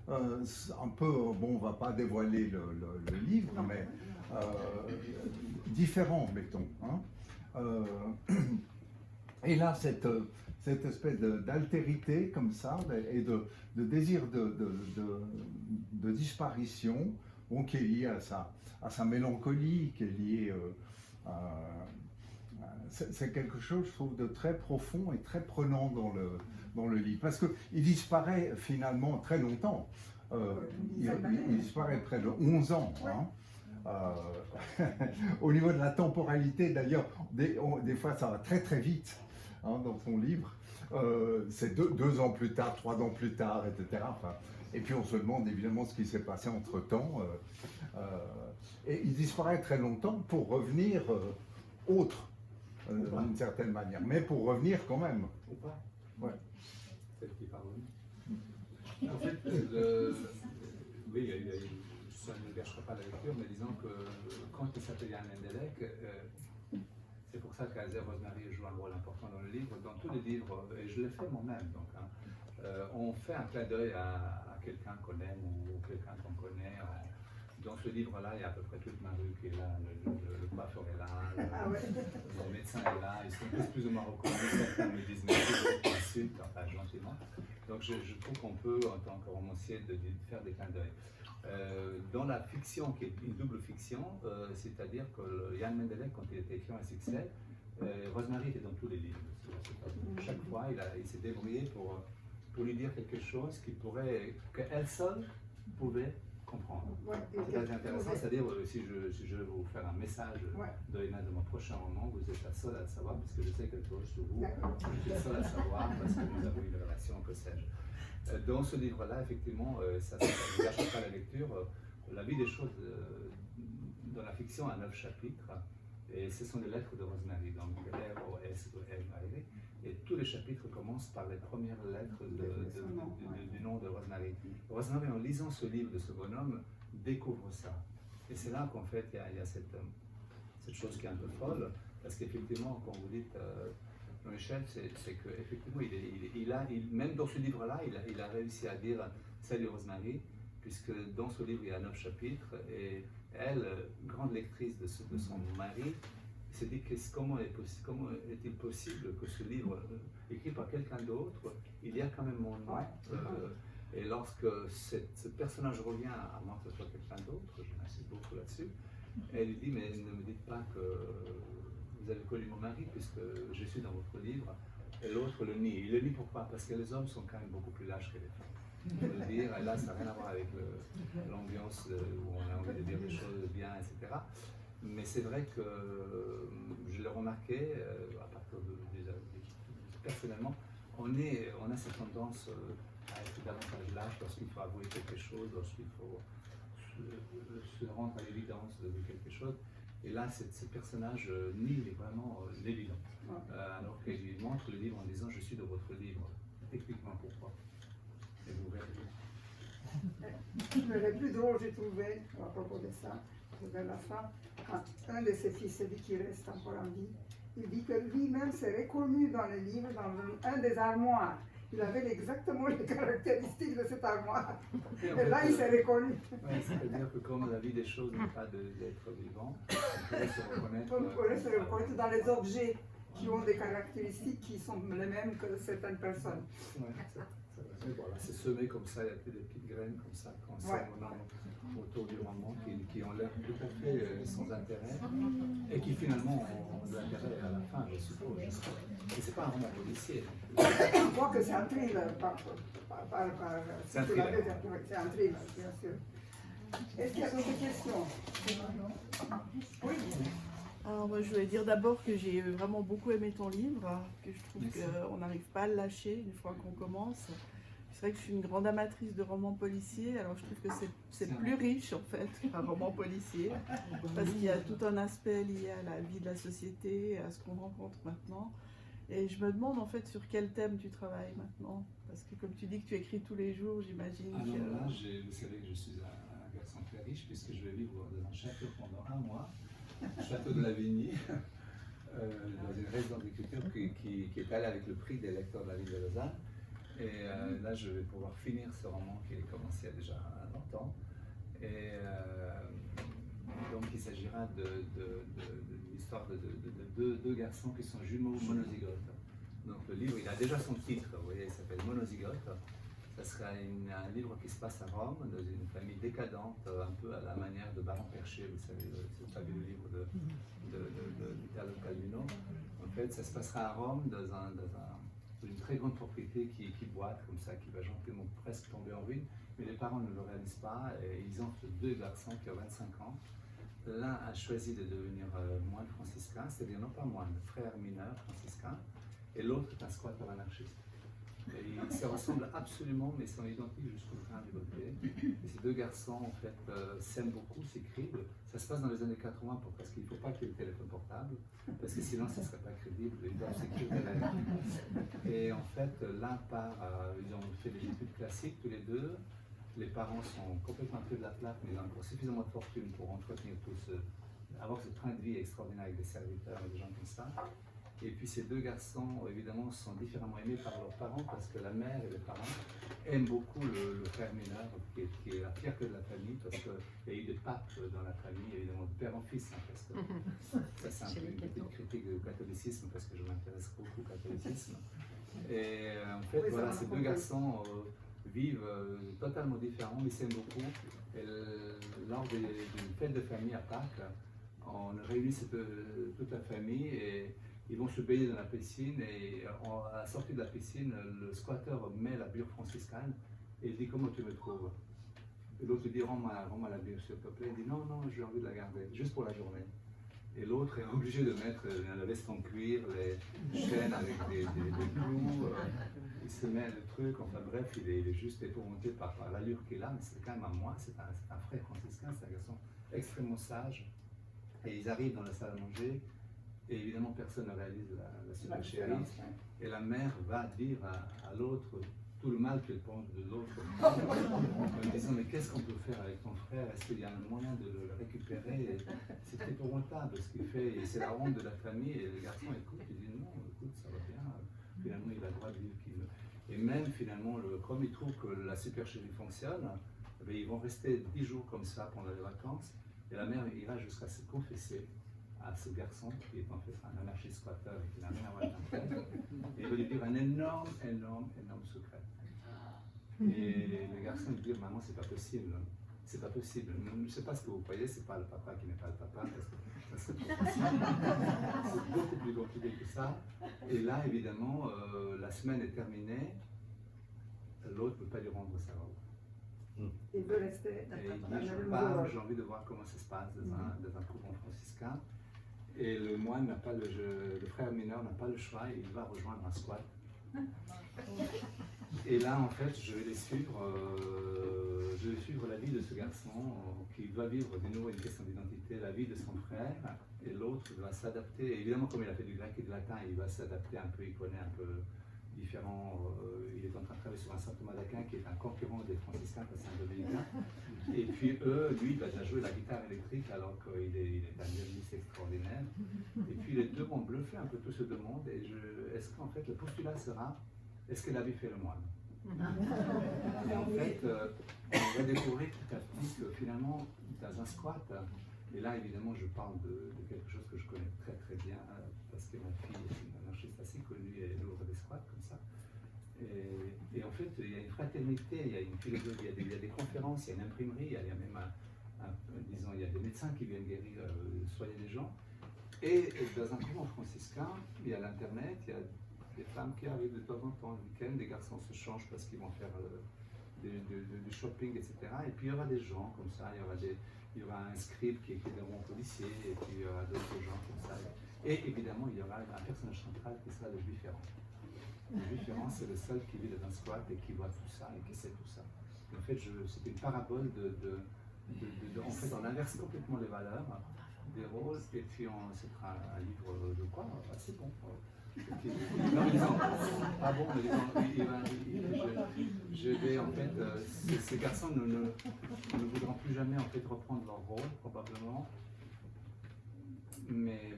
un peu, bon, on ne va pas dévoiler le livre, Non. mais différent, mettons. Hein. Et là, cette espèce d'altérité comme ça, et de désir de disparition, bon, qui est lié à sa mélancolie, qui est lié c'est quelque chose, je trouve, de très profond et très prenant dans le livre. Parce qu'il disparaît finalement très longtemps. Il disparaît près de 11 ans. Hein. Au niveau de la temporalité, d'ailleurs, des fois ça va très très vite hein, dans son livre. C'est 2 ans plus tard, 3 ans plus tard, etc. Enfin, et puis on se demande évidemment ce qui s'est passé entre-temps. Et il disparaît très longtemps pour revenir autre, d'une certaine manière. Mais pour revenir quand même. Ou pas? Ouais. Celle qui parle. En fait, oui, ça ne gâchera pas la lecture, mais disons que quand il s'appelle Jan Mendelek, c'est pour ça qu'Azer Rosemary joue un rôle important dans le livre. Dans tous les livres, et je l'ai fait moi-même, donc, hein, on fait un clin d'œil à quelqu'un qu'on aime ou quelqu'un qu'on connaît. Dans ce livre-là, il y a à peu près toute ma rue qui est là, le coiffeur est là, le médecin est là, ils sont tous plus ou moins reconnus, certains me disent mais c'est insulte, enfin gentiment. Donc je trouve qu'on peut, en tant que romancier, de faire des clins d'œil. Dans la fiction, qui est une double fiction, c'est-à-dire que Jan Mendelek, quand il était écrivain à succès, Rosemary était dans tous les livres. Chaque fois, il s'est débrouillé pour lui dire quelque chose qu'elle seule pouvait comprendre. C'est très intéressant, c'est-à-dire si je veux vous faire un message de mon prochain roman, vous êtes la seule à le savoir, parce que je sais quelque chose sur vous, je suis le seul à savoir, parce que nous avons eu une relation, que sais-je. Dans ce livre-là, effectivement, ça ne gâche pas la lecture. La vie des choses dans la fiction a 9 chapitres, et ce sont les lettres de Rosemary, donc R-O-S-E-M-A-R-Y, et tous les chapitres commencent par les premières lettres du nom de Rosemary. Rosemary, en lisant ce livre de ce bonhomme, découvre ça. Et c'est là qu'en fait, il y a cette chose qui est un peu folle, parce qu'effectivement, quand vous dites Jean-Michel, c'est qu'effectivement, même dans ce livre-là, il a réussi à dire « Salut Rosemary », puisque dans ce livre, il y a 9 chapitres, et elle, grande lectrice de son mari, s'est dit comment est-il possible que ce livre, écrit par quelqu'un d'autre, il y a quand même mon nom. Et lorsque ce personnage revient à moi que ce soit quelqu'un d'autre, je m'insiste beaucoup là-dessus, elle lui dit, mais ne me dites pas que vous avez connu mon mari, puisque je suis dans votre livre. Et l'autre le nie. Il le nie pourquoi? Parce que les hommes sont quand même beaucoup plus lâches que les femmes. Je veux dire, et là, ça n'a rien à voir avec l'ambiance où on a envie de dire des choses bien, etc. Mais c'est vrai que je l'ai remarqué, à partir personnellement, on a cette tendance à être davantage lâche lorsqu'il faut avouer quelque chose, lorsqu'il faut se rendre à l'évidence de quelque chose. Et là, ce personnage nie vraiment l'évidence. Alors qu'il lui montre le livre en disant « Je suis de votre livre ». Techniquement, pourquoi? Et vous verrez. Le plus drôle, j'ai trouvé, à propos de ça, vers la fin, quand un de ses fils, celui qui reste encore en vie, il dit que lui-même s'est reconnu dans le livre, dans un des armoires. Il avait exactement les caractéristiques de cette armoire. Et là, il s'est reconnu. Ouais, c'est-à-dire que comme la vie des choses n'est pas d'être vivant, on pourrait se reconnaître. On pourrait se reconnaître dans les objets qui ont des caractéristiques qui sont les mêmes que certaines personnes. Ouais, voilà, c'est semé comme ça, il y a des petites graines comme ça, qu'on sème autour du roman, qui ont l'air tout à fait sans intérêt, et qui finalement ont de l'intérêt à la fin, je suppose. Et c'est pas un roman policier. Je crois que c'est un thriller. C'est un thriller. C'est un thriller, bien sûr. Est-ce qu'il y a d'autres questions? Oui. Alors moi je voulais dire d'abord que j'ai vraiment beaucoup aimé ton livre, que je trouve qu'on n'arrive pas à le lâcher une fois qu'on commence. C'est vrai que je suis une grande amatrice de romans policiers, alors je trouve que c'est plus riche en fait qu'un roman policier, parce qu'il y a tout un aspect lié à la vie de la société, à ce qu'on rencontre maintenant. Et je me demande en fait sur quel thème tu travailles maintenant, parce que comme tu dis que tu écris tous les jours, j'imagine que... Alors là, vous savez que je suis un garçon très riche, puisque je vais vivre dans un château pendant 1 mois. Château de la Vigny, dans une résidence d'écriture qui est allée avec le prix des lecteurs de la ville de Lausanne. Et là, je vais pouvoir finir ce roman qui a commencé il y a déjà donc il s'agira d'une histoire de deux garçons qui sont jumeaux monozygotes. Donc le livre, il a déjà son titre, vous voyez, il s'appelle Monozygote. Ça sera un livre qui se passe à Rome, dans une famille décadente, un peu à la manière de Baron Perché, vous savez, ce fabuleux livre d'Italo Calvino. En fait, ça se passera à Rome, dans une très grande propriété qui boite comme ça, qui va gentiment presque tomber en ruine. Mais les parents ne le réalisent pas et ils ont deux garçons qui ont 25 ans. L'un a choisi de devenir moine franciscain, c'est-à-dire non pas moine, frère mineur franciscain, et l'autre est un squatteur anarchiste. Et ils se ressemblent absolument, mais sont identiques jusqu'au grain du beauté. Et ces deux garçons, en fait, s'aiment beaucoup, s'écrivent. Ça se passe dans les années 80 parce qu'il ne faut pas qu'il y ait le téléphone portable, parce que sinon, ça ne serait pas crédible. Ils doivent s'écrire des lettres. Et en fait, l'un part, ils ont fait des études classiques tous les deux. Les parents sont complètement pris de la plaque, mais ils ont encore suffisamment de fortune pour entretenir avoir ce train de vie extraordinaire avec des serviteurs et des gens comme ça. Et puis ces deux garçons, évidemment, sont différemment aimés par leurs parents parce que la mère et les parents aiment beaucoup le frère mineur, qui est la fierté de la famille, parce qu'il y a eu des papes dans la famille, évidemment, de père en fils. Hein, parce que ça, c'est un peu une petite critique du catholicisme, parce que je m'intéresse beaucoup au catholicisme. Et en fait, Oui, voilà, ces deux garçons vivent totalement différents, mais s'aiment beaucoup. Et lors d'une fête de famille à Pâques, on réunit toute la famille et ils vont se baigner dans la piscine et à la sortie de la piscine, le squatter met la bure franciscaine et il dit comment tu me trouves. Et l'autre dit rends-moi la bure s'il te plaît. Il dit non, j'ai envie de la garder, juste pour la journée. Et l'autre est obligé de mettre la veste en cuir, les chaînes avec des clous, il se met le truc, enfin bref, il est juste épouvanté par l'allure qu'il a, mais c'est quand même un moine, c'est un frère franciscain, c'est un garçon extrêmement sage. Et ils arrivent dans la salle à manger. Et évidemment, personne ne réalise la supercherie. Et la mère va dire à l'autre tout le mal qu'elle pense de l'autre. En lui disant, mais qu'est-ce qu'on peut faire avec ton frère? Est-ce qu'il y a un moyen de le récupérer? C'est épouvantable ce qu'il fait. Et c'est la honte de la famille. Et le garçon écoute, il dit, non, écoute, ça va bien. Finalement, il a le droit de vivre qu'il veut. Et même, finalement, comme il trouve que la supercherie fonctionne, ils vont rester 10 jours comme ça pendant les vacances. Et la mère ira jusqu'à se confesser à ce garçon qui est en fait un anarchiste squatter et qui n'a rien à voir avec un frère. Et il va lui dire un énorme secret. Et le garçon lui dit maman, c'est pas possible. C'est pas possible. Je ne sais pas ce que vous croyez, c'est pas le papa qui n'est pas le papa, parce que ça serait pas possible. C'est beaucoup plus compliqué que ça. Et là, évidemment, la semaine est terminée. L'autre ne peut pas lui rendre sa robe. Il veut rester. Et il dit, je pars, j'ai envie de voir comment ça se passe dans un couvent franciscain. Et le moine n'a pas le frère mineur n'a pas le choix, il va rejoindre un squat. Et là, en fait, je vais suivre la vie de ce garçon qui va vivre de nouveau une question d'identité, la vie de son frère, et l'autre va s'adapter. Évidemment, comme il a fait du grec et du latin, il va s'adapter un peu, il connaît un peu différent. Il est en train de travailler sur un saint Thomas d'Aquin qui est un concurrent des franciscains, parce que c'est un dominicain. Et puis lui, il va déjà jouer la guitare électrique alors qu'il est un violoniste extraordinaire. Et puis les deux vont bluffer un peu tout ce monde. Et est-ce qu'en fait le postulat sera, est-ce que la vie fait le moine? Et en fait, on va découvrir petit à petit que finalement, dans un squat, et là évidemment je parle de quelque chose que je connais très très bien, parce que ma fille est une anarchiste assez connue et elle ouvre des squats comme ça. Et en fait, il y a une fraternité, il y a une philosophie, il y a des conférences, il y a une imprimerie, il y a même disons, il y a des médecins qui viennent guérir, soigner les gens. Et dans un couvent franciscain, il y a l'internet, il y a des femmes qui arrivent de temps en temps le week-end, des garçons se changent parce qu'ils vont faire du shopping, etc. Et puis il y aura des gens comme ça, il y aura un scribe qui est des romans policiers, et puis il y aura d'autres gens comme ça. Et évidemment, il y aura un personnage central qui sera le juif errant. Le juif errant, c'est le seul qui vit dans un squat et qui voit tout ça et qui sait tout ça. Et en fait, c'était une parabole en fait, on inverse complètement les valeurs des rôles, et puis c'est un livre de quoi assez bon. Non, mais disons, ah bon, mais disons, je vais en fait, ces garçons ne voudront plus jamais en fait reprendre leur rôle, probablement. Mais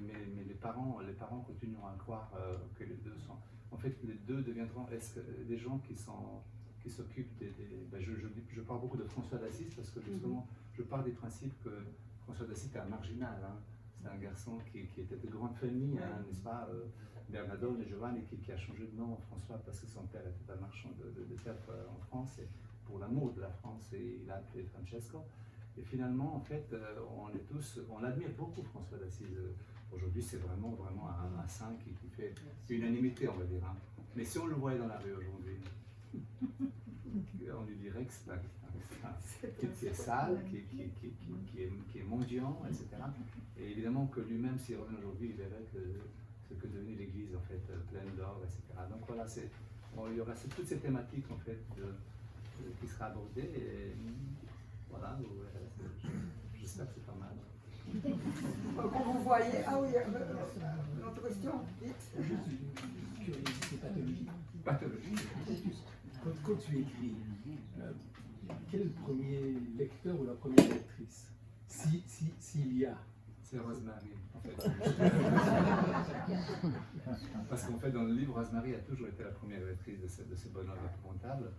les parents continueront à croire que les deux sont. En fait, les deux deviendront des gens qui s'occupent des. Ben je parle beaucoup de François d'Assise parce que justement, je pars du principe que François d'Assise était un marginal. Hein. C'est un garçon qui était de grande famille, hein, n'est-ce pas, Bernardone et Giovanni, qui a changé de nom, François, parce que son père était un marchand de terre en France, et pour l'amour de la France, et il a appelé Francesco. Et finalement, en fait, on admire beaucoup François d'Assise. Aujourd'hui, c'est vraiment un saint qui fait unanimité, on va dire. Hein. Mais si on le voyait dans la rue aujourd'hui, on lui dirait que c'est qui est sale, qui est mendiant, etc. Et évidemment que lui-même, s'il revient aujourd'hui, il verrait que ce que devenu l'Église, en fait, pleine d'or, etc. Donc voilà, il y aura toutes ces thématiques, en fait, qui sera abordées. Et voilà, j'espère que c'est pas mal. Comme vous voyez, ah oui, une autre question, vite. Juste curiosité pathologique. Pathologique. Quand tu écris, quel est le premier lecteur ou la première lectrice? S'il y a. C'est Rosemary, en fait. Parce qu'en fait, dans le livre, Rosemary a toujours été la première lectrice de ce bonhomme épouvantable.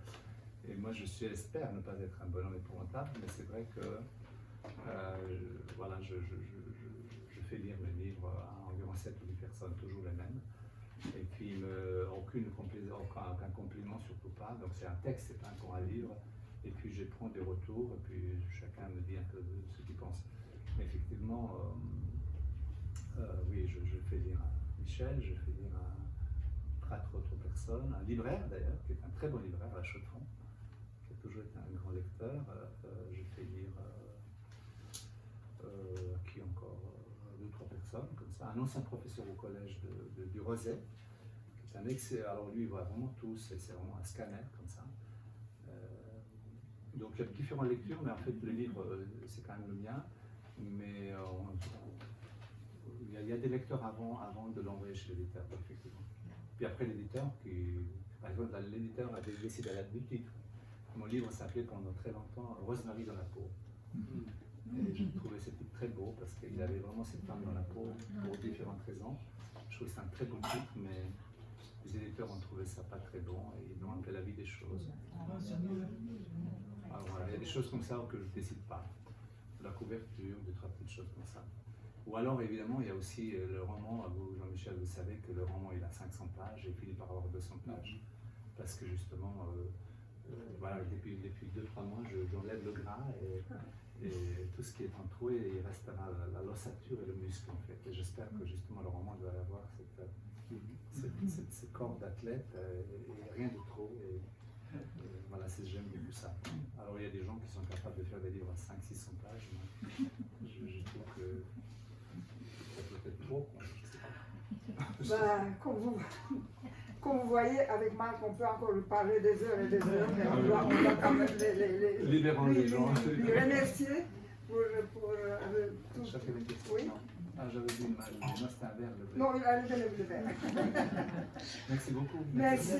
Et moi, j'espère ne pas être un bonhomme épouvantable, mais c'est vrai que voilà, je fais lire mes livres à environ 7 ou 8 personnes, toujours les mêmes. Et puis, aucun compliment, surtout pas. Donc, c'est un texte, c'est pas encore un livre. Et puis, je prends des retours, et puis chacun me dit un peu ce qu'il pense. Mais effectivement, oui, je fais lire à Michel, je fais lire à 4 autres personnes, un libraire d'ailleurs, qui est un très bon libraire à Chaux-de-Fonds, qui a toujours été un grand lecteur. Je fais lire à qui encore 2 ou 3 personnes, comme ça. Un ancien professeur au collège du Roset, qui est un excellent. Alors lui, il voit vraiment tout, c'est vraiment un scanner comme ça. Donc il y a différentes lectures, mais en fait le livre, c'est quand même le mien. Mais il y a des lecteurs avant de l'envoyer chez l'éditeur, effectivement. Puis après l'éditeur, par exemple, l'éditeur a décidé à du titre. Mon livre s'appelait pendant très longtemps Rosemary dans la peau. Et j'ai trouvé ce titre très beau parce qu'il avait vraiment cette femme dans la peau pour différentes raisons. Je trouve que c'est un très bon titre, mais les éditeurs ont trouvé ça pas très bon et ils ont un peu la vie des choses. Alors voilà, il y a des choses comme ça que je ne décide pas. La couverture, 2-3 petites choses comme ça. Ou alors, évidemment, il y a aussi le roman, vous, Jean-Michel, vous savez que le roman, il a 500 pages et finit par avoir 200 pages. Parce que justement, voilà, depuis 2-3 mois, j'enlève le gras et tout ce qui est entroué, il restera la l'ossature et le muscle, en fait. Et j'espère que justement, le roman doit avoir ce corps d'athlète et rien de trop. Et voilà, j'aime beaucoup ça. Alors il y a des gens qui sont capables de faire des livres à 500-600 pages. Je trouve que ça peut être trop. Comme vous voyez, avec Marc, on peut encore lui parler des heures et des heures, mais on doit quand même libérons les gens. lui remercier pour tout. Ça fait des questions. Oui. Ah, j'avais vu une image, moi c'était un verre. Non, il a levé le verre. Merci beaucoup. Merci.